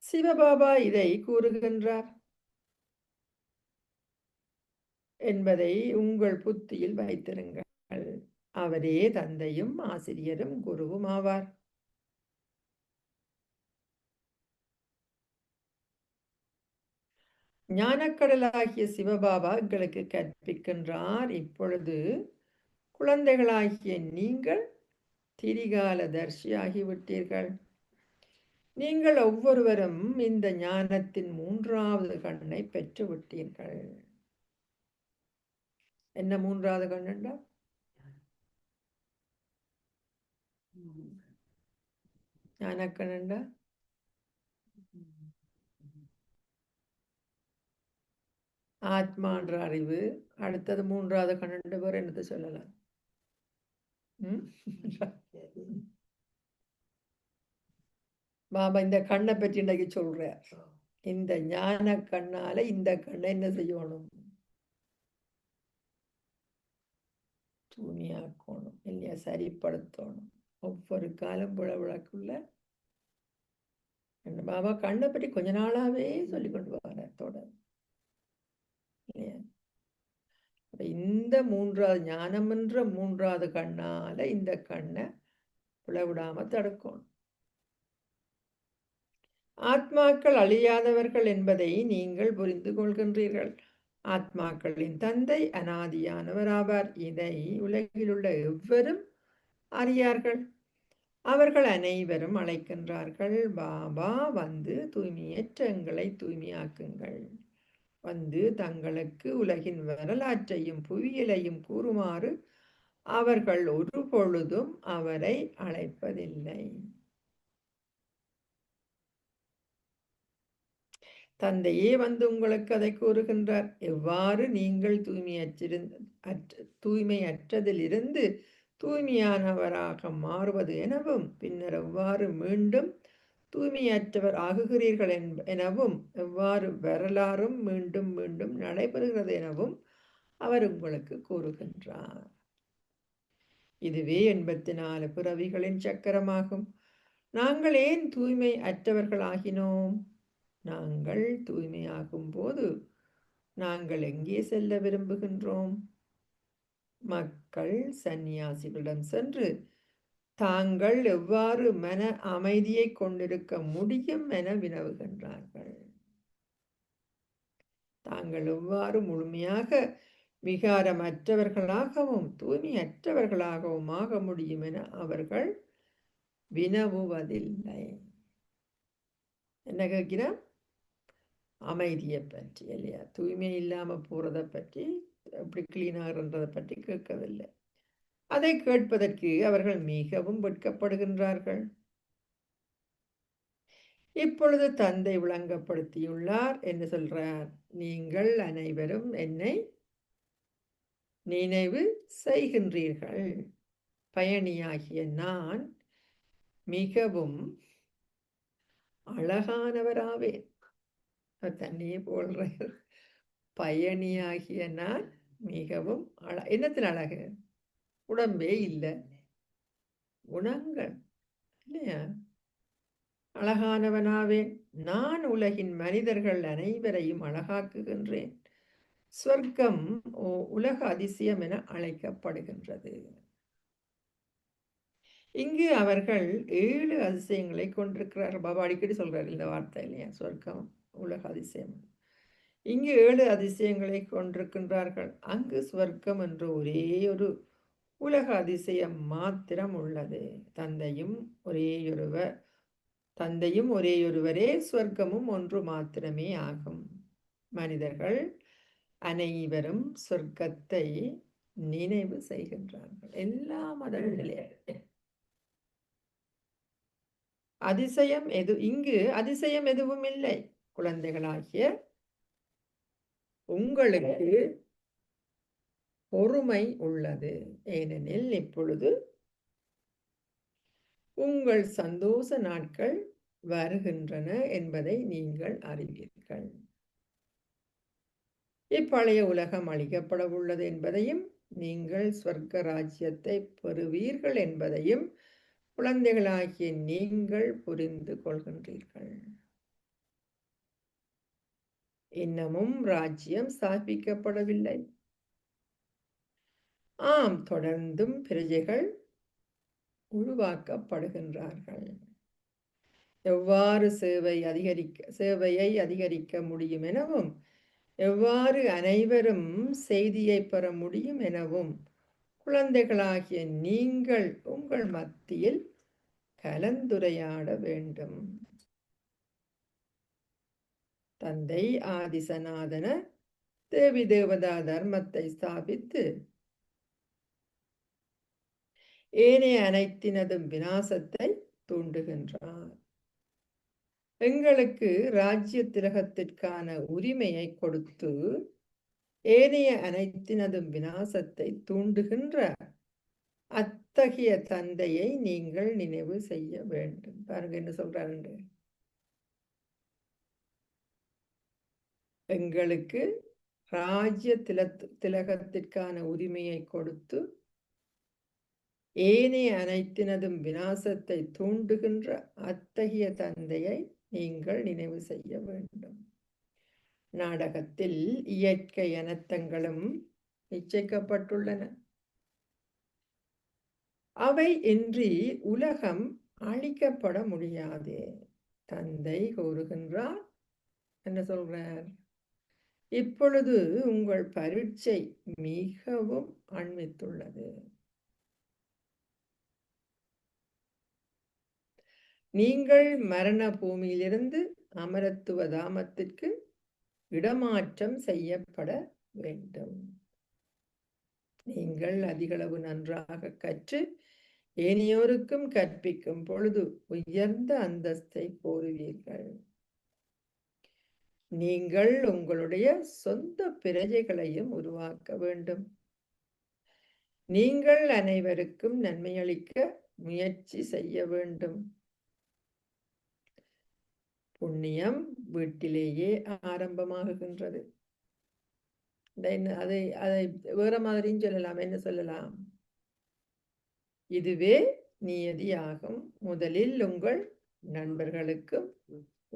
சிவபாபா இதை கூறுகின்றார் என்பதை உங்கள் புத்தியில் வைத்திருங்கள். அவரே தந்தையும் ஆசிரியரும் குருவும் ஆவார். ஞானக்கடலாகிய சிவபாபா எங்களுக்கு கற்பிக்கின்றார். இப்பொழுது குழந்தைகளாகிய நீங்கள் திரிகால தர்ஷியாகிவிட்டீர்கள். நீங்கள் ஒவ்வொருவரும் இந்த ஞானத்தின் மூன்றாவது கண்ணை பெற்று விட்டீர்கள். என்ன மூன்றாவது கண்ணுண்டா? ஞானக்கண்ணுண்டா? ஆத்மான்ற அறிவு. அடுத்தது மூன்றாவது கண்ணுண்டு பேர் என்னத்தை சொல்லலாம்? பாபா இந்த கண்ணை பற்றி இன்னைக்கு சொல்ற. இந்த ஞான கண்ணால இந்த கண்ணை என்ன செய்யணும்? தூய்மையாக்கணும் இல்லையா? சரிப்படுத்தணும். ஒவ்வொரு காலம் விளக்குள்ள பாபா கண்ணை பற்றி கொஞ்ச நாளாவே சொல்லி கொண்டு வர தொடர் இல்லையா? இந்த மூன்றாவது ஞானம் என்ற மூன்றாவது கண்ணால இந்த கண்ணை விழவிடாம தடுக்கணும். ஆத்மாக்கள் அழியாதவர்கள் என்பதை நீங்கள் புரிந்து கொள்கின்றீர்கள். ஆத்மாக்களின் தந்தை அனாதியானவர் ஆவார். இதை உலகில் உள்ள எவரும் அறியார்கள். அவர்கள் அனைவரும் அழைக்கின்றார்கள், பாபா வந்து தூய்மையற்ற எங்களை தூய்மையாக்குங்கள், வந்து தங்களுக்கு உலகின் வரலாற்றையும் புவியியலையும் கூறுமாறு அவர்கள் ஒரு பொழுதும் அவரை அழைப்பதில்லை. தந்தையே வந்து உங்களுக்கு அதை கூறுகின்றார். எவ்வாறு நீங்கள் தூய்மையற்றதிலிருந்து தூய்மையானவராக மாறுவது எனவும், பின்னர் எவ்வாறு மீண்டும் தூய்மையற்றவர் ஆகுகிறீர்கள் எனவும், எவ்வாறு வரலாறும் மீண்டும் மீண்டும் நடைபெறுகிறது எனவும் அவர் உங்களுக்கு கூறுகின்றார். இதுவே 84 பிறவிகளின் சக்கரமாகும். நாங்கள் ஏன் தூய்மை அற்றவர்கள் ஆகினோம்? நாங்கள் தூய்மையாகும் போது நாங்கள் எங்கே செல்ல விரும்புகின்றோம்? மக்கள் சந்நியாசிகளிடம் சென்று தாங்கள் எவ்வாறு மன அமைதியை கொண்டிருக்க முடியும் என வினவுகின்றார்கள். தாங்கள் எவ்வாறு முழுமையாக விகாரமற்றவர்களாகவும் தூய்மையற்றவர்களாகவும் ஆக முடியும் என அவர்கள் வினவுவதில்லை. என்ன கேட்கிறார்? அமைதியை பற்றி இல்லையா? தூய்மை இல்லாம போறதை பற்றி, அப்படி கிளீன் ஆகிறதை பற்றி கேட்கவில்லை. அதை கேட்பதற்கு அவர்கள் மிகவும் வெட்கப்படுகின்றார்கள். இப்பொழுது தந்தை விளங்கப்படுத்தியுள்ளார். என்ன சொல்றார்? நீங்கள் அனைவரும் என்னை நினைவு செய்கின்றீர்கள். பயணியாகிய நான் மிகவும் அழகானவராவேன். தண்ணியே போல்றார். பயணியாகிய நான் மிகவும் என்னத்தின் அழகு? உடம்பே இல்லை, குணங்கள் இல்லையா? அழகானவனாவேன், நான் உலகின் மனிதர்கள் அனைவரையும் அழகாக்குகின்றேன். ஸ்வர்க்கம் உலக அதிசயம் என அழைக்கப்படுகின்றது. இங்கு அவர்கள் 7 அதிசயங்களை கொண்டிருக்கிறார்கள். பாபா அடிக்கடி சொல்றாரு இந்த வார்த்தை இல்லையா, சொர்க்கம் உலக அதிசயம். இங்கு 7 அதிசயங்களை கொண்டிருக்கின்றார்கள். அங்கு ஸ்வர்க்கம் என்ற ஒரே ஒரு உலக அதிசயம் மாத்திரம் உள்ளது. தந்தையும் ஒரேயொருவரே, ஸ்வர்க்கமும் ஒன்று மாத்திரமே ஆகும். மனிதர்கள் அனைவரும் சொர்க்கத்தை நினைவு செய்கின்றார்கள். எல்லா மதங்களிலே இங்கு அதிசயம் எதுவும் இல்லை. குழந்தைகளாகிய உங்களுக்கு பொறுமை உள்ளது, ஏனெனில் இப்பொழுது உங்கள் சந்தோஷ நாட்கள் வருகின்றன என்பதை நீங்கள் அறிவீர்கள். இப்பழைய உலகம் அழிக்கப்பட உள்ளது என்பதையும் நீங்கள் ஸ்வர்க்க ராஜ்யத்தை பெறுவீர்கள் என்பதையும் குழந்தைகளாகிய நீங்கள் புரிந்து கொள்கின்றீர்கள். இன்னமும் ராஜ்யம் ஸ்தாபிக்கப்படவில்லை. ஆம், தொடர்ந்தும் பிரஜைகள் உருவாக்கப்படுகின்றார்கள். எவ்வாறு சேவையை அதிகரிக்க முடியும் எனவும், எவ்வாறு அனைவரும் செய்தியை பெற முடியும் எனவும் குழந்தைகளாகிய நீங்கள் உங்கள் மத்தியில் கலந்துரையாட வேண்டும். தந்தை ஆதிசநாதன தேவி தேவதா தர்மத்தை ஸ்தாபித்து ஏனைய அனைத்தினதும் விநாசத்தை தூண்டுகின்றார். எங்களுக்கு ராஜ்ய திலகத்திற்கான உரிமையை கொடுத்து ஏனைய அனைத்தினதும் விநாசத்தை தூண்டுகின்ற அத்தகைய தந்தையை நீங்கள் நினைவு செய்ய வேண்டும். பாருங்க என்ன சொல்றாரு. எங்களுக்கு ராஜ்ய திலகத்திற்கான உரிமையை கொடுத்து ஏனைய அனைத்தினதும் விநாசத்தை தூண்டுகின்ற அத்தகைய தந்தையை நீங்கள் நினைவு செய்ய வேண்டும். நாடகத்தில் இயற்கை அனர்த்தங்களும் நிச்சயிக்கப்பட்டுள்ளன. அவை இன்றி உலகம் அழிக்கப்பட முடியாது. தந்தை கூறுகின்றார், என்ன சொல்றார்? இப்பொழுது உங்கள் பரீட்சை மிகவும் அண்மித்துள்ளது. நீங்கள் மரண பூமியிலிருந்து அமரத்துவ தாமத்திற்கு இடமாற்றம் செய்யப்பட வேண்டும். நீங்கள் அதிகளவு நன்றாக கற்று ஏனையோருக்கும் கற்பிக்கும் பொழுது உயர்ந்த அந்தஸ்தை கோருவீர்கள். நீங்கள் உங்களுடைய சொந்த பிரஜைகளையும் உருவாக்க வேண்டும். நீங்கள் அனைவருக்கும் நன்மையளிக்க முயற்சி செய்ய வேண்டும். புண்ணியம் வீட்டிலேயே ஆரம்பமாகுகின்றது. அதை வேற மாதிரியும் சொல்லலாம். என்ன சொல்லலாம்? இதுவே நியதியாகும். முதலில் உங்கள் நண்பர்களுக்கும்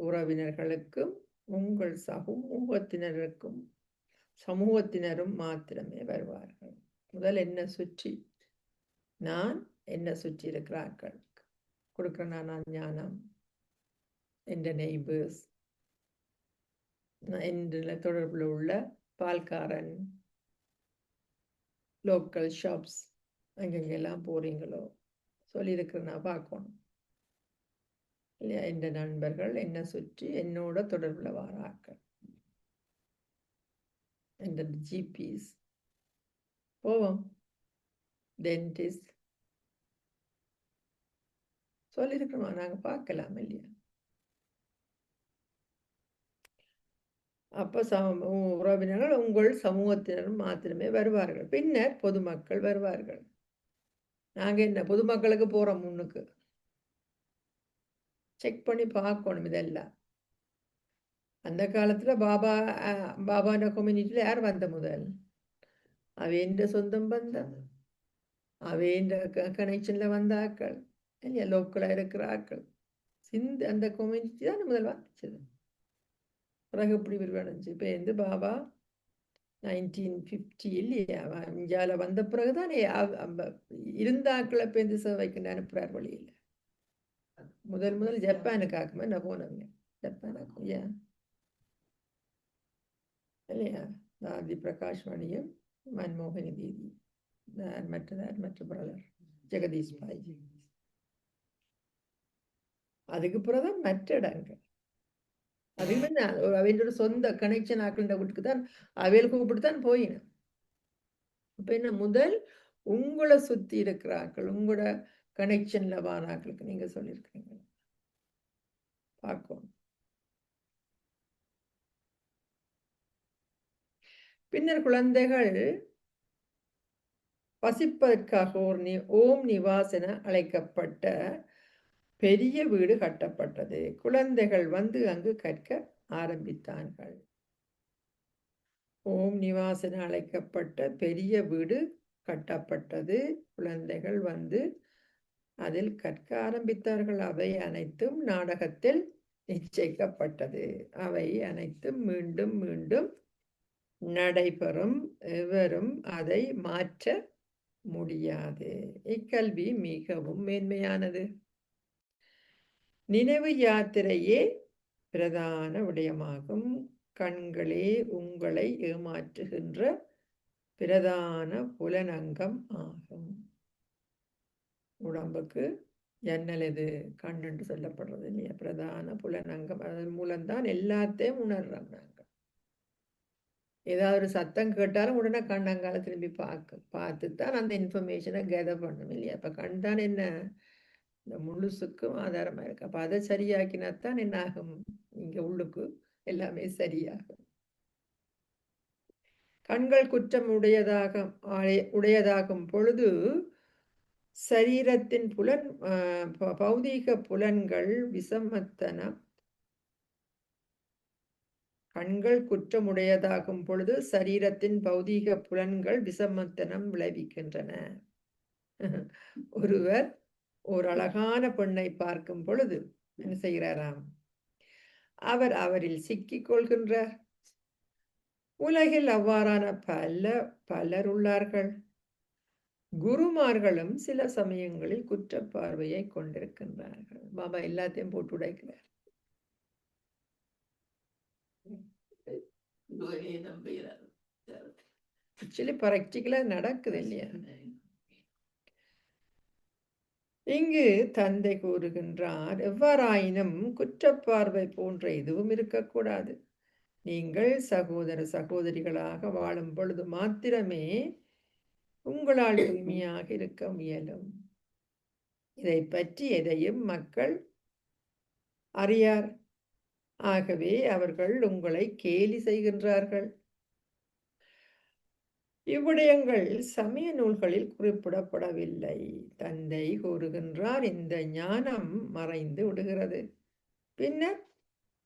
உறவினர்களுக்கும் உங்கள் சமூகத்தினரும் மாத்திரமே வருவார்கள். முதல் என்ன சுற்றி இருக்கிறார்கள் கொடுக்கிறேன் நான் ஞானம். என்ற நெய்பர்ஸ், என்ற தொடர்பில் உள்ள பால்காரன், லோக்கல் ஷாப்ஸ், அங்கெங்கெல்லாம் போறீங்களோ சொல்லியிருக்கிறேன், நான் பார்க்கணும் இல்லையா? என்ற நண்பர்கள் என்னை சுற்றி என்னோட தொடர்பில் வாரார்கள். என்ற ஜிபிஸ் போவோம், டென்டிஸ்ட் சொல்லியிருக்கிறோமா? நாங்கள் பார்க்கலாம் இல்லையா? அப்போ உறவினர்கள் உங்கள் சமூகத்தினரும் மாத்திரமே வருவார்கள். பின்னர் பொதுமக்கள் வருவார்கள். நாங்கள் என்ன பொதுமக்களுக்கு போகிறோம், முன்னுக்கு செக் பண்ணி பார்க்கணும் இதெல்லாம். அந்த காலத்தில் பாபான கம்யூனிட்டியில் யார் வந்த முதல்? அவ எந்த சொந்தம் பந்தம். அவையின் கனெக்ஷன்ல வந்த ஆக்கள் இல்லையா, லோக்கலா இருக்கிற ஆக்கள் அந்த கம்யூனிட்டி தான் முதல் வந்துச்சது. பிறகு இப்படி விரிவடைஞ்சு இப்போ எந்த பாபா 1950 இல்லையா இந்தியால வந்த பிறகுதானே இருந்த ஆக்களை பேருந்து சேவைக்கு அனுப்புறார் வழியில். முதல் ஜப்பானுக்காக நான் போனவங்க ஜப்பானுக்கு ஏன் இல்லையா, தாதி பிரகாஷ் மணியும் மன்மோகனி தீதி மற்ற பிரதர் ஜெகதீஷ் பாய். அதுக்கு பிறகுதான் மற்ற இடங்கள் அதுவே அவையோட சொந்த கனெக்ஷன் ஆக்கின்ற வீட்டுக்கு தான் அவையில் கூப்பிட்டுத்தான் போயினேன். இப்ப என்ன முதல் உங்களை சுத்தி இருக்கிற ஆக்கள் உங்களோட கனெக்ஷன்ல வார ஆக்களுக்கு நீங்க சொல்லியிருக்கிறீங்க பார்க்கணும். பின்னர் குழந்தைகள் வசிப்பதற்காக ஒரு ஓம் நிவாஸ் என அழைக்கப்பட்ட பெரிய வீடு கட்டப்பட்டது. குழந்தைகள் வந்து அங்கு கற்க ஆரம்பித்தார்கள். ஓம் நிவாஸ் என அழைக்கப்பட்ட பெரிய வீடு கட்டப்பட்டது. குழந்தைகள் வந்து அதில் கற்க ஆரம்பித்தார்கள். அவை அனைத்தும் நாடகத்தில் நிச்சயிக்கப்பட்டது. அவை அனைத்தும் மீண்டும் மீண்டும் நடைபெறும். எவரும் அதை மாற்ற முடியாது. இக்கல்வி மிகவும் மேன்மையானது. நினைவு யாத்திரையே பிரதான விடயமாகும். கண்களே உங்களை ஏமாற்றுகின்ற பிரதான புலனங்கம் ஆகும். உடம்புக்கு ஜன்னல் எது கண் என்று சொல்லப்படுறது இல்லையா, பிரதான புலனங்கம். அதன் மூலம்தான் எல்லாத்தையும் உணர்றோம். நாங்கள் ஏதாவது ஒரு சத்தம் கேட்டாலும் உடனே கண்ணங்கால திரும்பி பார்த்துத்தான் அந்த இன்ஃபர்மேஷனை கெதர் பண்ணணும் இல்லையா. அப்ப கண் தான் என்ன இந்த முழுசுக்கும் ஆதாரமா இருக்கு. அப்ப அதை சரியாக்கினாத்தான் என்ன ஆகும், இங்க உள்ளுக்கு எல்லாமே சரியாகும். கண்கள் குற்றம் உடையதாகும் பொழுது சரீரத்தின் பௌதீக புலன்கள் விசமத்தனம். கண்கள் குற்றமுடையதாகும் பொழுது சரீரத்தின் பௌதீக புலன்கள் விசமத்தனம் விளைவிக்கின்றன. ஒருவர் ஒரு அழகான பெண்ணை பார்க்கும் பொழுது என்ன செய்கிறாராம், அவர் அவரில் சிக்கிக் கொள்கின்றார். உலகில் அவ்வாறான பலர் உள்ளார்கள். குருமார்களும் சில சமயங்களில் குற்றப்பார்வையை கொண்டிருக்கின்றார்கள். பாபா எல்லாத்தையும் போட்டு உடைக்கிறார். ஆக்சுவலி பிராக்டிகலா நடக்குது இல்லையா. இங்கு தந்தை கூறுகின்றார், எவ்வாறாயினும் குற்றப்பார்வை போன்ற எதுவும் இருக்கக்கூடாது. நீங்கள் சகோதர சகோதரிகளாக வாழும் பொழுது மாத்திரமே உங்களால் தூய்மையாக இருக்க முயலும். இதை பற்றி எதையும் மக்கள் அறியார். ஆகவே அவர்கள் உங்களை கேலி செய்கின்றார்கள். இவ்விடயங்கள் சமய நூல்களில் குறிப்பிடப்படவில்லை. தந்தை கூறுகின்றார், இந்த ஞானம் மறைந்து விடுகிறது. பின்னர்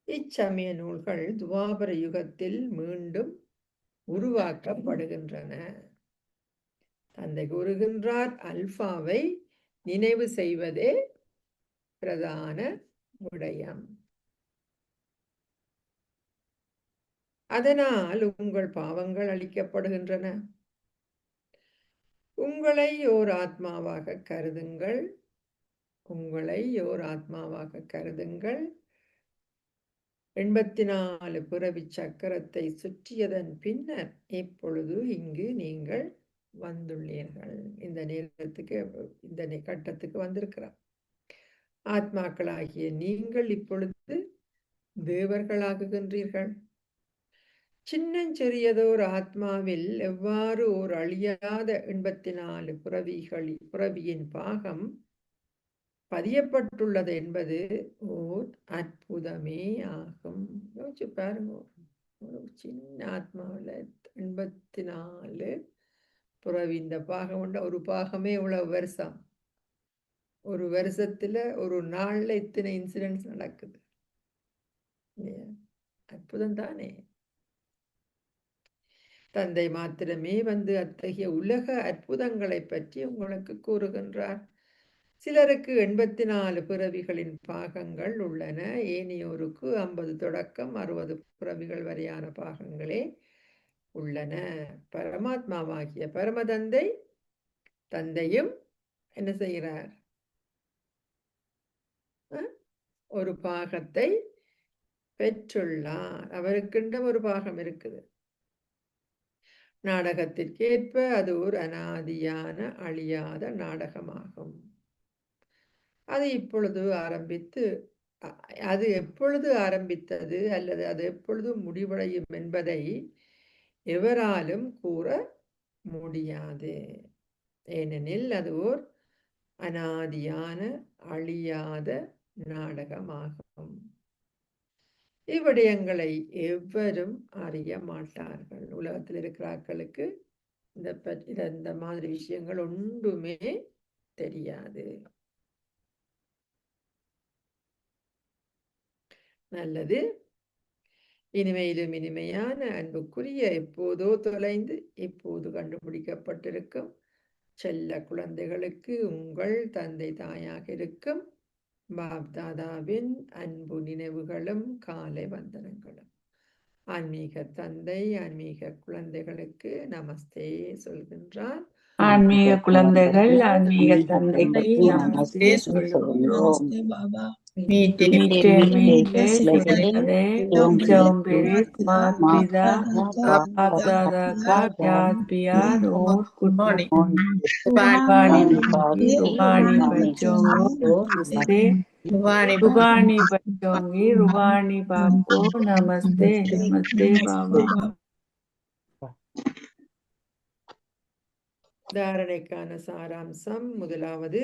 இச்சமய நூல்கள் துவாபர யுகத்தில் மீண்டும் உருவாக்கப்படுகின்றன. தந்தை கூறுகின்றார், அல்பாவை நினைவு செய்வதே பிரதான விடயம். அதனால் உங்கள் பாவங்கள் அழிக்கப்படுகின்றன. உங்களை ஓர் ஆத்மாவாக கருதுங்கள். உங்களை ஓர் ஆத்மாவாக கருதுங்கள். 84 பிறவி சக்கரத்தை சுற்றியதன் பின்னர் இப்பொழுது இங்கு நீங்கள் வந்துள்ளீர்கள். இந்த நேரத்துக்கு இந்த கட்டத்துக்கு வந்திருக்கிறார். ஆத்மாக்களாகிய நீங்கள் இப்பொழுது தேவர்களாகுகின்றீர்கள். சின்னஞ்சிறியதோர் ஆத்மாவில் எவ்வாறு ஓர் அழியாத 84 பிறவியின் பாகம் பதியப்பட்டுள்ளது என்பது ஓர் அற்புதமே ஆகும். யோசிச்சு பாருங்க, ஒரு சின்ன ஆத்மாவில் 84 பிறவி. இந்த பாகம் உண்ட ஒரு பாகமே இவ்வளவு வருஷம். ஒரு வருஷத்துல ஒரு நாள்ல இத்தனை இன்சிடென்ட்ஸ் நடக்குது. அற்புதம் தானே. தந்தை மாத்திரமே வந்து அத்தகைய உலக அற்புதங்களை பற்றி உங்களுக்கு கூறுகின்றார். சிலருக்கு 84 பிறவிகளின் பாகங்கள் உள்ளன. ஏனையோருக்கு 50 தொடக்கம் 60 பிறவிகள் வரையான பாகங்களே உள்ளன. பரமாத்மாவாகிய பரமதந்தை தந்தையும் என்ன செய்கிறார்? ஒரு பாகத்தை பெற்றுள்ளார். அவருக்கென்ற ஒரு பாகம் இருக்குது. நாடகத்திற்கேற்ப அது ஒரு அனாதியான அழியாத நாடகமாகும். அது இப்பொழுது ஆரம்பித்து அது எப்பொழுது ஆரம்பித்தது அல்லது அது எப்பொழுது முடிவடையும் என்பதை எவராலும் கூற முடியாது. ஏனெனில் அது ஓர் அனாதியான அழியாத நாடகமாகும். இவ்விடயங்களை எவரும் அறிய மாட்டார்கள். உலகத்தில் இருக்கிற ஆட்களுக்கு இந்த மாதிரி விஷயங்கள் ஒன்றுமே தெரியாது. நல்லது. இனிமையிலும் இனிமையான அன்புக்குரிய, எப்போதோ தொலைந்து இப்போது கண்டுபிடிக்கப்பட்டிருக்கும் செல்ல குழந்தைகளுக்கு உங்கள் தந்தை தாயாக இருக்கும் பாப்தாதாவின் அன்பு நினைவுகளும் காலை வந்தனங்களும். ஆன்மீக தந்தை ஆன்மீக குழந்தைகளுக்கு நமஸ்தே சொல்கின்றார். ஆன்மீக குழந்தைகள் ஆன்மீக தந்தைக்கு நமஸ்தே சொல்கிறோம். माता-पिता बाप-दादा का याद प्यार और गुड मॉर्निंग। रूहानी बच्चों को नमस्ते। रूहानी बच्चों की रूहानी बाप को नमस्ते। नमस्ते बाबा। தாரணைக்கான சாராம்சம். முதலாவது,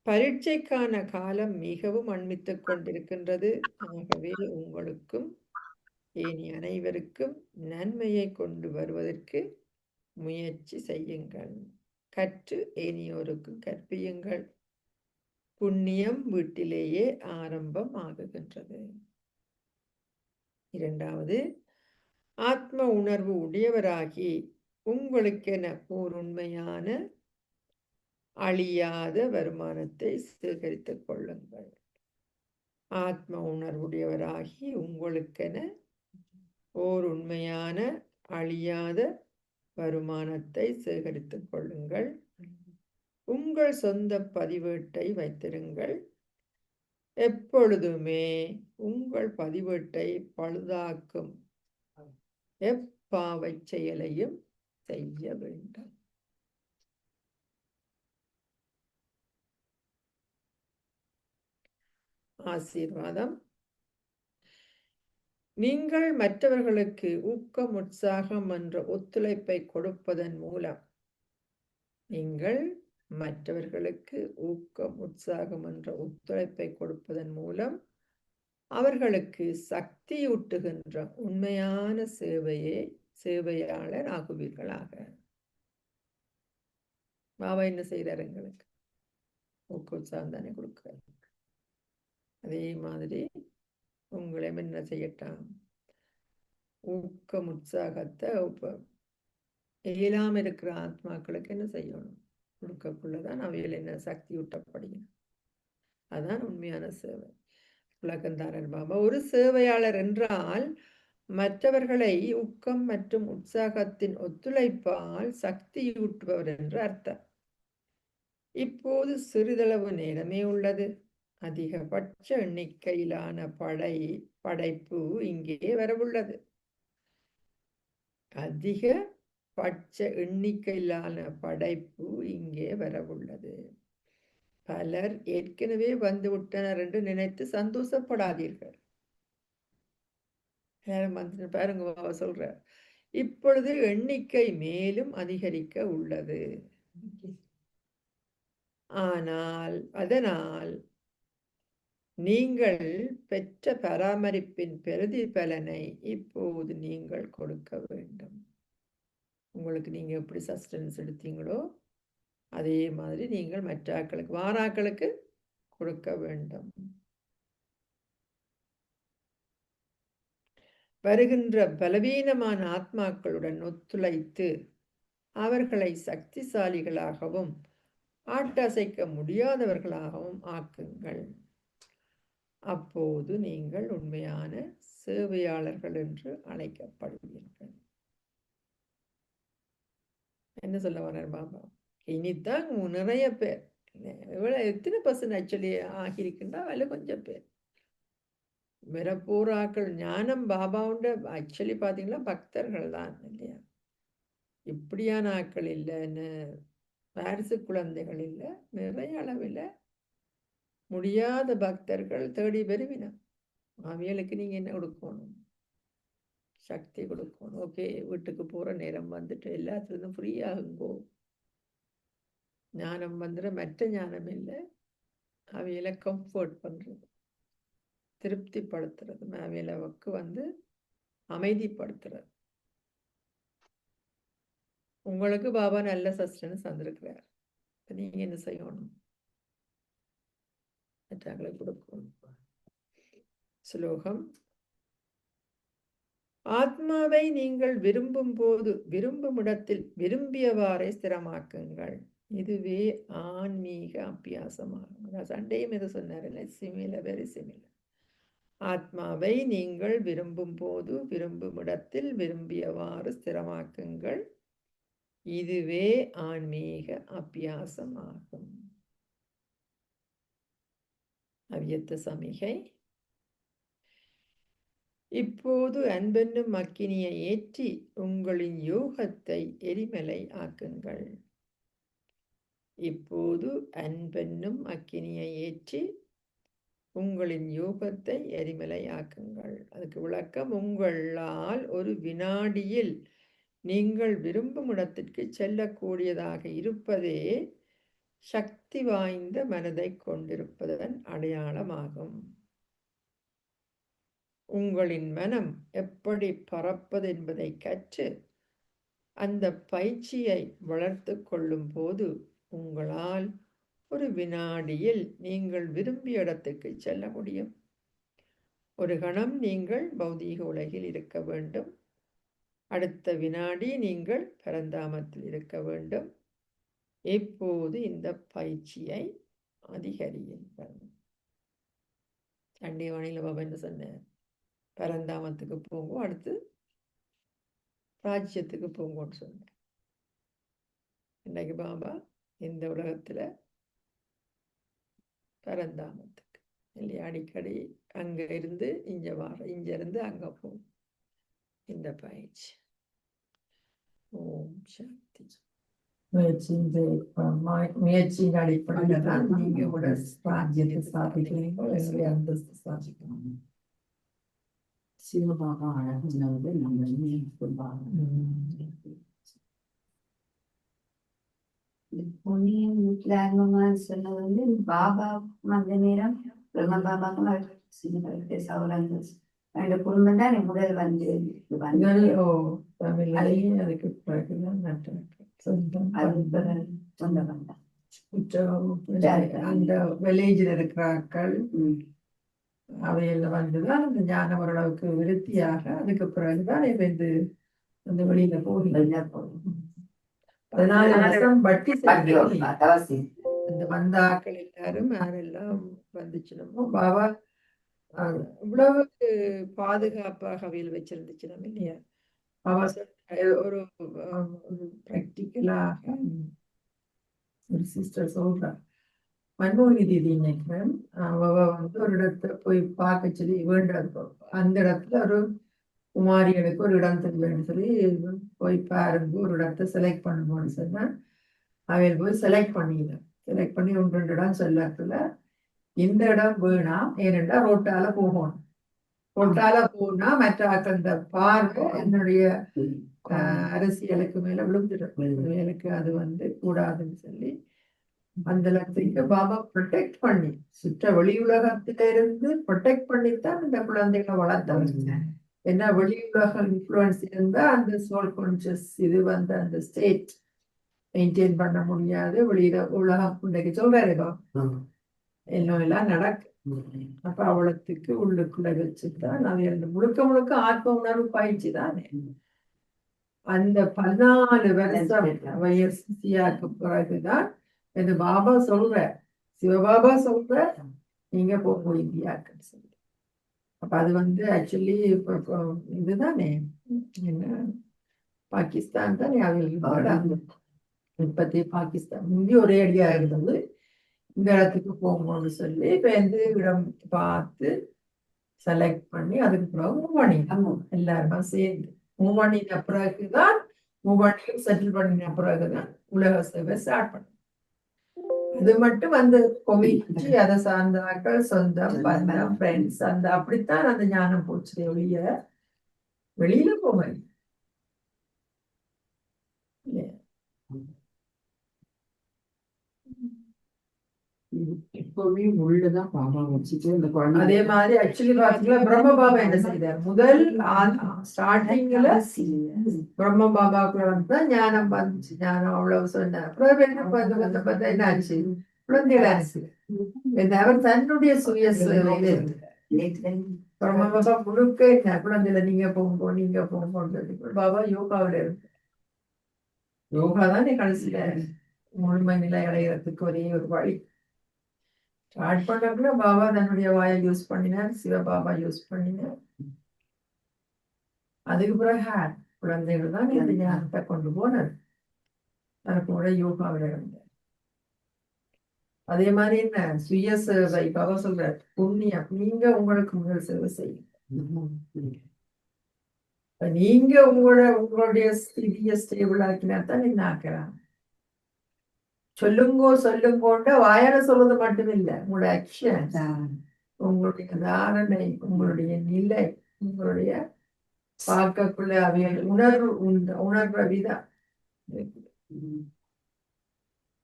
பரீட்சைக்கான காலம் மிகவும் அண்மித்துக் கொண்டிருக்கின்றது. ஆகவே உங்களுக்கும் ஏனைய அனைவருக்கும் நன்மையை கொண்டு வருவதற்கு முயற்சி செய்யுங்கள். கற்று ஏனையோருக்கும் கற்பியுங்கள். புண்ணியம் வீட்டிலேயே ஆரம்பம் ஆகுகின்றது. இரண்டாவது, ஆத்ம உணர்வு உடையவராகி உங்களுக்கென ஓர் உண்மையான அழியாத வருமானத்தை சேகரித்துக் கொள்ளுங்கள். ஆத்ம உணர்வுடையவராகி உங்களுக்கென ஓர் உண்மையான அழியாத வருமானத்தை சேகரித்துக் கொள்ளுங்கள். உங்கள் சொந்த பதிவேட்டை வைத்திருங்கள். எப்பொழுதுமே உங்கள் பதிவேட்டை பழுதாக்கும் எப்பாவை செயலையும் செய்ய வேண்டும். ஆசீர்வாதம். நீங்கள் மற்றவர்களுக்கு ஊக்கம் உற்சாகம் என்ற ஒத்துழைப்பை கொடுப்பதன் மூலம் அவர்களுக்கு சக்தியூட்டுகின்ற உண்மையான சேவையாளர் ஆகுவீர்களாக. பாபா என்ன செய்கிறார்? எங்களுக்கு ஊக்க உற்சாகம் தானே கொடுக்கிறார். அதே மாதிரி உங்களையும் என்ன செய்யட்டாம்? ஊக்கம் உற்சாகத்தை இயலாம இருக்கிற ஆத்மாக்களுக்கு என்ன செய்யணும்? கொடுக்கக்குள்ளதான் அவையில் என்ன சக்தி ஊட்டப்படும். அதான் உண்மையான சேவை. உலகந்தாரர் பாபா ஒரு சேவையாளர் என்றால் மற்றவர்களை ஊக்கம் மற்றும் உற்சாகத்தின் ஒத்துழைப்பால் சக்தியூட்டுபவர் என்று அர்த்தம். இப்போது சிறிதளவு நேரமே உள்ளது. அதிகபட்ச எண்ணிக்கையிலான படைப்பு இங்கே வரவுள்ளது. பலர் ஏற்கனவே வந்து விட்டனர் என்று நினைத்து சந்தோஷப்படாதீர்கள். பாருங்க, சொல்ற இப்பொழுது எண்ணிக்கை மேலும் அதிகரிக்க உள்ளது. அதனால் நீங்கள் பெற்ற பராமரிப்பின் பிரதிபலனை இப்போது நீங்கள் கொடுக்க வேண்டும். உங்களுக்கு நீங்க எப்படி சஸ்டெனன்ஸ் எடுத்தீங்களோ அதே மாதிரி நீங்கள் மற்ற ஆட்களுக்கு வாராக்களுக்கு கொடுக்க வேண்டும். வருகின்ற பலவீனமான ஆத்மாக்களுடன் ஒத்துழைத்து அவர்களை சக்திசாலிகளாகவும் ஆட்டசைக்க முடியாதவர்களாகவும் ஆக்குங்கள். அப்போது நீங்கள் உண்மையான சேவையாளர்கள் என்று அழைக்கப்படுவீர்கள். என்ன சொல்ல வர்றார் பாபா? இனித்தான் நிறைய பேர், எத்தனை பர்சன்ட் ஆக்சுவலி ஆகியிருக்குன்னா அதில் கொஞ்சம் பேர் வரப்போறாக்கள். ஞானம் பாபாவுண்ட ஆக்சுவலி பார்த்தீங்கன்னா பக்தர்கள் தான் இல்லையா? இப்படியான ஆக்கள் இல்லைன்னு வாரிசு குழந்தைகள் இல்லை, நிறைய அளவில் முடியாத பக்தர்கள் தேடி வருவினம். அவைகளுக்கு நீங்க என்ன கொடுக்கணும்? சக்தி கொடுக்கணும். ஓகே, வீட்டுக்கு போற நேரம் வந்துட்டு எல்லாத்துலேருந்தும் ஃப்ரீ ஆகுங்கோ. ஞானம் வந்துட மற்ற ஞானம் இல்லை, அவையில கம்ஃபர்ட் பண்றது, திருப்திப்படுத்துறது, அவையிலவுக்கு அமைதிப்படுத்துறது. உங்களுக்கு பாபா நல்ல சஸ்டன்ஸ் வந்திருக்கிறார். நீங்க என்ன செய்யணும்? மற்றவங்களுக்கு கொடுக்கணும். ஸ்லோகம்: ஆத்மாவை நீங்கள் விரும்பும் போது விரும்பும் இடத்தில் விரும்பியவாறே ஸ்திரமாக்குங்கள். இதுவே ஆன்மீக அபியாசமாகும். சண்டையும் இது சொன்னார், சிமிலர், வெரி சிமிலர். ஆத்மாவை நீங்கள் விரும்பும் போது விரும்பும் இடத்தில் விரும்பியவாறு ஸ்திரமாக்குங்கள். இதுவே ஆன்மீக அபியாசமாகும். அவ்யக்த சமிகை: இப்போது அன்பென்னும் அக்கினியை ஏற்றி உங்களின் யோகத்தை எரிமலை ஆக்குங்கள். இப்போது அன்பென்னும் அக்கினியை ஏற்றி உங்களின் யோகத்தை எரிமலை ஆக்குங்கள். அதுக்கு விளக்கம்: உங்களால் ஒரு வினாடியில் நீங்கள் விரும்பும் இடத்திற்கு செல்லக்கூடியதாக இருப்பதே சக்தி வாய்ந்த மனதை கொண்டிருப்பதன் அடையாளமாகும். உங்களின் மனம் எப்படி பறப்பது என்பதை கற்று அந்த பயிற்சியை வளர்த்து கொள்ளும் போது உங்களால் ஒரு வினாடியில் நீங்கள் விரும்பிய இடத்துக்கு செல்ல முடியும். ஒரு கணம் நீங்கள் பௌதீக உலகில் இருக்க வேண்டும், அடுத்த வினாடி நீங்கள் பரந்தாமத்தில் இருக்க வேண்டும். இப்போது இந்த பயிற்சியை அதிகரியுங்கள். சண்டிவாணியில் பாபா என்ன சொன்னார்? பரந்தாமத்துக்கு போங்க, அடுத்து ராஜ்யத்துக்கு போங்கன்னு சொன்னார். இன்னைக்கு பாபா இந்த உலகத்துல பரந்தாமத்துக்கு இல்லையா, அடிக்கடி அங்க இருந்து இங்க இங்க இருந்து அங்க போகும் இந்த பயிற்சி. ஓம் சாந்தி. முயற்சியின் அடிப்படையில் தான் நீங்க உங்களோட ராஜ்யத்தை ஸ்தாபிக்கிறீங்க, எங்களுடைய அந்தஸ்து ஸ்தாபிக்கணும். சிவபாபா அழகு நம்ம பொன்னியின் வீட்டுல சொன்னது பாபா அந்த நேரம் பிரம்ம பாபா சௌரங்க ரெண்டு குடும்பம் தான் முதல் அதுக்கு பிறகுதான் அந்த வில்லேஜில் இருக்கிறார்கள். அவையெல்லாம் வந்துதான் அந்த ஞானம் ஓரளவுக்கு விருத்தியாக அதுக்கு பிறகுதான் இது அந்த வெளியில போகல. 14 வருஷம் வட்டி அந்த வந்தாக்கள் எல்லாரும் யாரெல்லாம் வந்துச்சுனமோ பாபா இவ்வளவு பாதுகாப்பாக அவையில் வச்சிருந்துச்சு நம்ம இல்லையா. பாபா ஒரு பிராக்டிக்கலாக ஒரு சிஸ்டர் சொல்றா, மன்மோகினி தீதி நினைக்கிறேன், அவ ஒரு இடத்த போய் பார்க்க சொல்லி வேண்டாம், அந்த இடத்துல ஒரு குமாரிகளுக்கு ஒரு இடம் தெரியும்னு சொல்லி போய் பாருங்க, ஒரு இடத்த செலக்ட் பண்ணணும்னு சொன்னா அவையில் போய் செலக்ட் பண்ணி 1-2 இடம் சொல்லத்துல இந்த இடம் வேணாம், ஏனென்றா ரோட்டால போகணும், ரோட்டால போனா மற்ற அந்த பார்வை என்னுடைய அரசியலுக்கு மேல விழுந்துடும், எனக்கு அது கூடாதுன்னு சொல்லி அந்த இடத்துக்கு பாபா ப்ரொடெக்ட் பண்ணி சுற்ற வெளி உலகத்தில இருந்து ப்ரொடெக்ட் பண்ணித்தான் இந்த குழந்தைகளை வளர்த்தவங்க. ஏன்னா வெளி உலக இன்ஃப்ளூயன்ஸ் இருந்தா அந்த சோல் கான்சியஸ் இது அந்த ஸ்டேட் மெயின்டைன் பண்ண முடியாது. வெளியில உலகம் இன்னைக்கு சொல்றாருக்கோ எல்லாம் நடக்கு, அப்ப அவளத்துக்கு உள்ளுக்குள்ள வச்சுதான் அவைகள் முழுக்க முழுக்க ஆத்ம உணர்வு பயிற்சி தானே. அந்த 14 வருஷம் வயசுக்கு பிறகுதான் இது பாபா சொல்ற, சிவபாபா சொல்ற, நீங்க போகும் இந்தியாக்குன்னு சொல்லி. அப்ப அது ஆக்சுவலி இதுதானே என்ன பாகிஸ்தான் தானே அவங்களுக்கு இப்பத்தி பாகிஸ்தான் முந்தி ஒரே அடியா இருந்தது. இந்த இடத்துக்கு போகணும்னு சொல்லி இப்ப இடம் பார்த்து செலக்ட் பண்ணி அதுக்கு பிறகு மூவ் பண்ணிட்டாங்க எல்லாருமே சேர்ந்து. மூவ் பண்ணின பிறகுதான் செட்டில் பண்ணின பிறகுதான் உலக சேவை ஸ்டார்ட் பண்ண. அது மட்டும் கொமிச்சு அதை சார்ந்த ஆட்கள், சொந்தம், பந்தம், ஃப்ரெண்ட்ஸ், அப்படித்தான் அந்த ஞானம் போச்சு ஒழிய வெளியில போக. எப்பவுமே உள்ளதான் பாபா வச்சுட்டு இந்த குழந்தை அதே மாதிரி ஆக்சுவலி பாத்தீங்கன்னா பிரம்ம பாபா என்ன செய்தார், முதல் ஸ்டார்டிங்ல பிரம்ம பாபாக்குள்ள ஞானம் வந்துச்சு. ஞானம் அவ்வளவு சொன்னார். அப்புறம் என்ன ஆச்சு, குழந்தைகளாச்சு. அவர் தன்னுடைய சுய பிரம்ம பாபா முழுக்க என்ன குழந்தைல நீங்க போங்க பாபா யோகாவில இருக்கு. யோகா தானே கடைசியில முழுமை நிலை அடைகிறதுக்கு ஒரே ஒரு வழி. ஸ்டார்ட் பண்ணக்குள்ள பாபா தன்னுடைய வாயை யூஸ் பண்ணினார், சிவபாபா யூஸ் பண்ணினார். அதுக்கு பிறகு குழந்தைகள் தான் இந்த ஞானத்தை கொண்டு போனார். அது கூட யோகாவில் இருந்தார். அதே மாதிரி என்ன சுய சேவை, பாபா சொல்றார் புண்ணியம், நீங்க உங்களுக்கு முதல் சேவை செய்யுங்க. நீங்க உங்களுடைய ஸ்திதியை ஸ்டேபிள் ஆக்கினா தான் என்ன ஆக்குறாங்க. சொல்லுங்கோண்ட வாயால சொல்றது மட்டும் இல்லை, உங்களோட ஆக்ஷன், உங்களுடைய தாரணை, உங்களுடைய நிலை, உங்களுடைய பார்க்கக்குள்ள அவைகள் உணர்ற விதம்.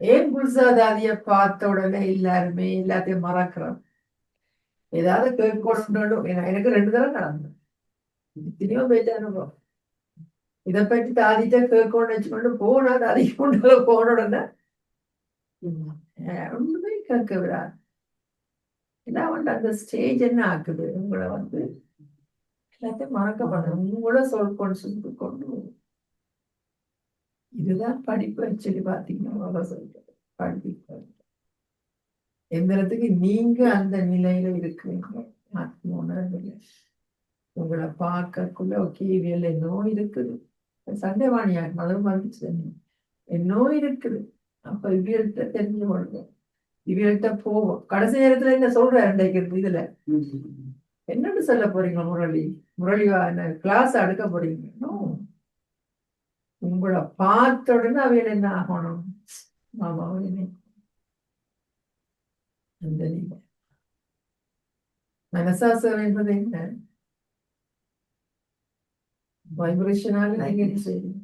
ஏன் குல்சாதாதிய பார்த்த உடனே எல்லாருமே எல்லாத்தையும் மறக்கிறோம். ஏதாவது கேட்கணும். எனக்கு 2 தடவை நடந்தது, எத்தனையோ பேச்ச அனுபவம். இதை பற்றி தாதிட்ட கேட்கணும்னு வச்சுக்கொண்டு போனா தாதி கொண்டு போன உடனே ஒண்ணுமே கேட்க விடாது. எல்லாம் அந்த ஸ்டேஜ் என்ன ஆக்குது, உங்களை எல்லாத்தையும் மறக்க பண்ண உங்களோட சொல்லி கொண்டு. இதுதான் படிப்பு. ஆக்சுவலி பாத்தீங்கன்னா சொல்றது படிப்பு எந்த இடத்துக்கு நீங்க அந்த நிலையில இருக்கிறீங்க. ஆத்ம உணர்வுல உங்களை பார்க்கக்குள்ள ஓகே இவையில நோய் இருக்குது. சண்டைவாணியா அதுவும் வந்துச்சு, நோய் இருக்குது. அப்ப இவியல்கிட்ட தெரிஞ்சு கொள்வோம், இவியல்கிட்ட போவோம். கடைசி நேரத்துல என்ன சொல்றேன் இதுல என்னன்னு சொல்ல போறீங்க, முரளிவா என்ன கிளாஸ் அடுக்க போறீங்க. உங்களை பார்த்த உடனே அவையில என்ன ஆகணும், மாமாவை அந்த நீங்க மனசா சேவை என்பது என்ன, வைப்ரேஷனால நீங்க என்ன செய்வீங்க.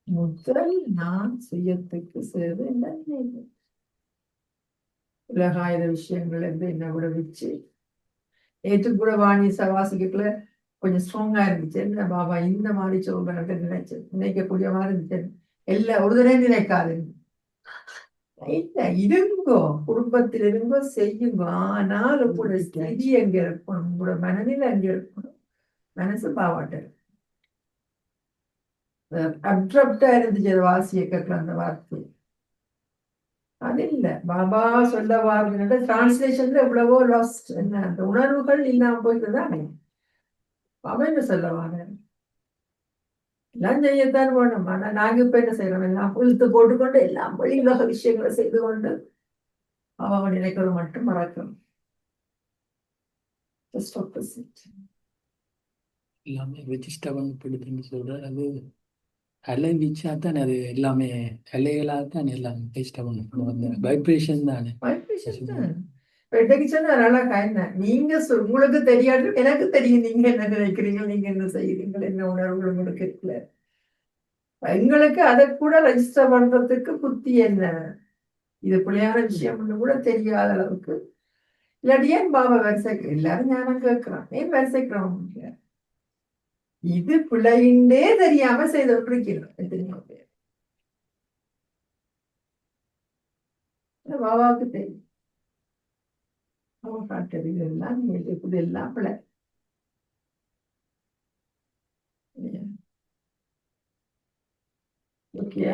முதல் நான் சுயத்துக்கு சேவை என்ன, உலகாயுத விஷயங்கள் என்ன கூட வச்சு நேற்று கூட வாணி வாசிக்கக்குள்ள கொஞ்சம் ஸ்ட்ராங்கா இருந்துச்சு. என்ன பாபா இந்த மாதிரி சொல்றாங்க நினைக்கக்கூடிய மாதிரி இருந்துச்சு. எல்லாம் ஒரு தடவை நினைக்காது, இருங்கோ குடும்பத்தில் இருங்கோ செய்யுங்க. ஆனால் உங்களோட ஸ்திதி எங்க இருக்கணும், உங்களோட மனநிலை எங்க இருக்கணும், மனசு பாவாட்ட அப்ரப்டா இருந்துச்சு வாசிய கேட்கல அந்த வார்த்தை. அது இல்ல பாபா சொல்ல வார்த்தை டிரான்ஸ்லேஷன்ல எவ்வளவோ லாஸ்ட் என்ன அந்த உணர்வுகள் இல்லாம போயிட்டுதானே. பாபா என்ன சொல்ல வாங்க, எல்லாம் செய்யத்தான் வேணும். ஆனா நாங்க இப்ப என்ன செய்யறோம், எல்லாம் இழுத்து போட்டுக்கொண்டு எல்லாம் வெளி உலக விஷயங்களை செய்து கொண்டு அவன் நினைக்கிறது மட்டும் மறக்கணும். எல்லாமே வெஜிஸ்டபிள் சொல்ற அது அலை வீச்சா தானே, அது எல்லாமே அலைகளாக தான் எல்லாம் வைப்ரேஷன் தானே. நீங்க உங்களுக்கு தெரியாது, எனக்கு தெரியும் நீங்க என்ன நினைக்கிறீங்க, நீங்க என்ன செய்யறீங்க, என்ன உணர்வு உங்களுக்கு இருக்குல்ல. எங்களுக்கு அதை கூட ரெஜிஸ்டர் பண்றதுக்கு புத்தி என்ன, இது பிள்ளையான விஷயம்னு கூட தெரியாத அளவுக்கு. இல்லாட்டி ஏன் பாபா வரிசைக்கு எல்லாரும் ஞானம் கேட்கிறான், ஏன் வரிசைக்கிறோம். இது பிள்ளைண்டே தெரியாம செய்திருக்கிறோம் எத்தனையோ பேர். பாபாவுக்கு தெரியும் காட்டுறது இதெல்லாம் இதெல்லாம் பிள்ளை. ஓகே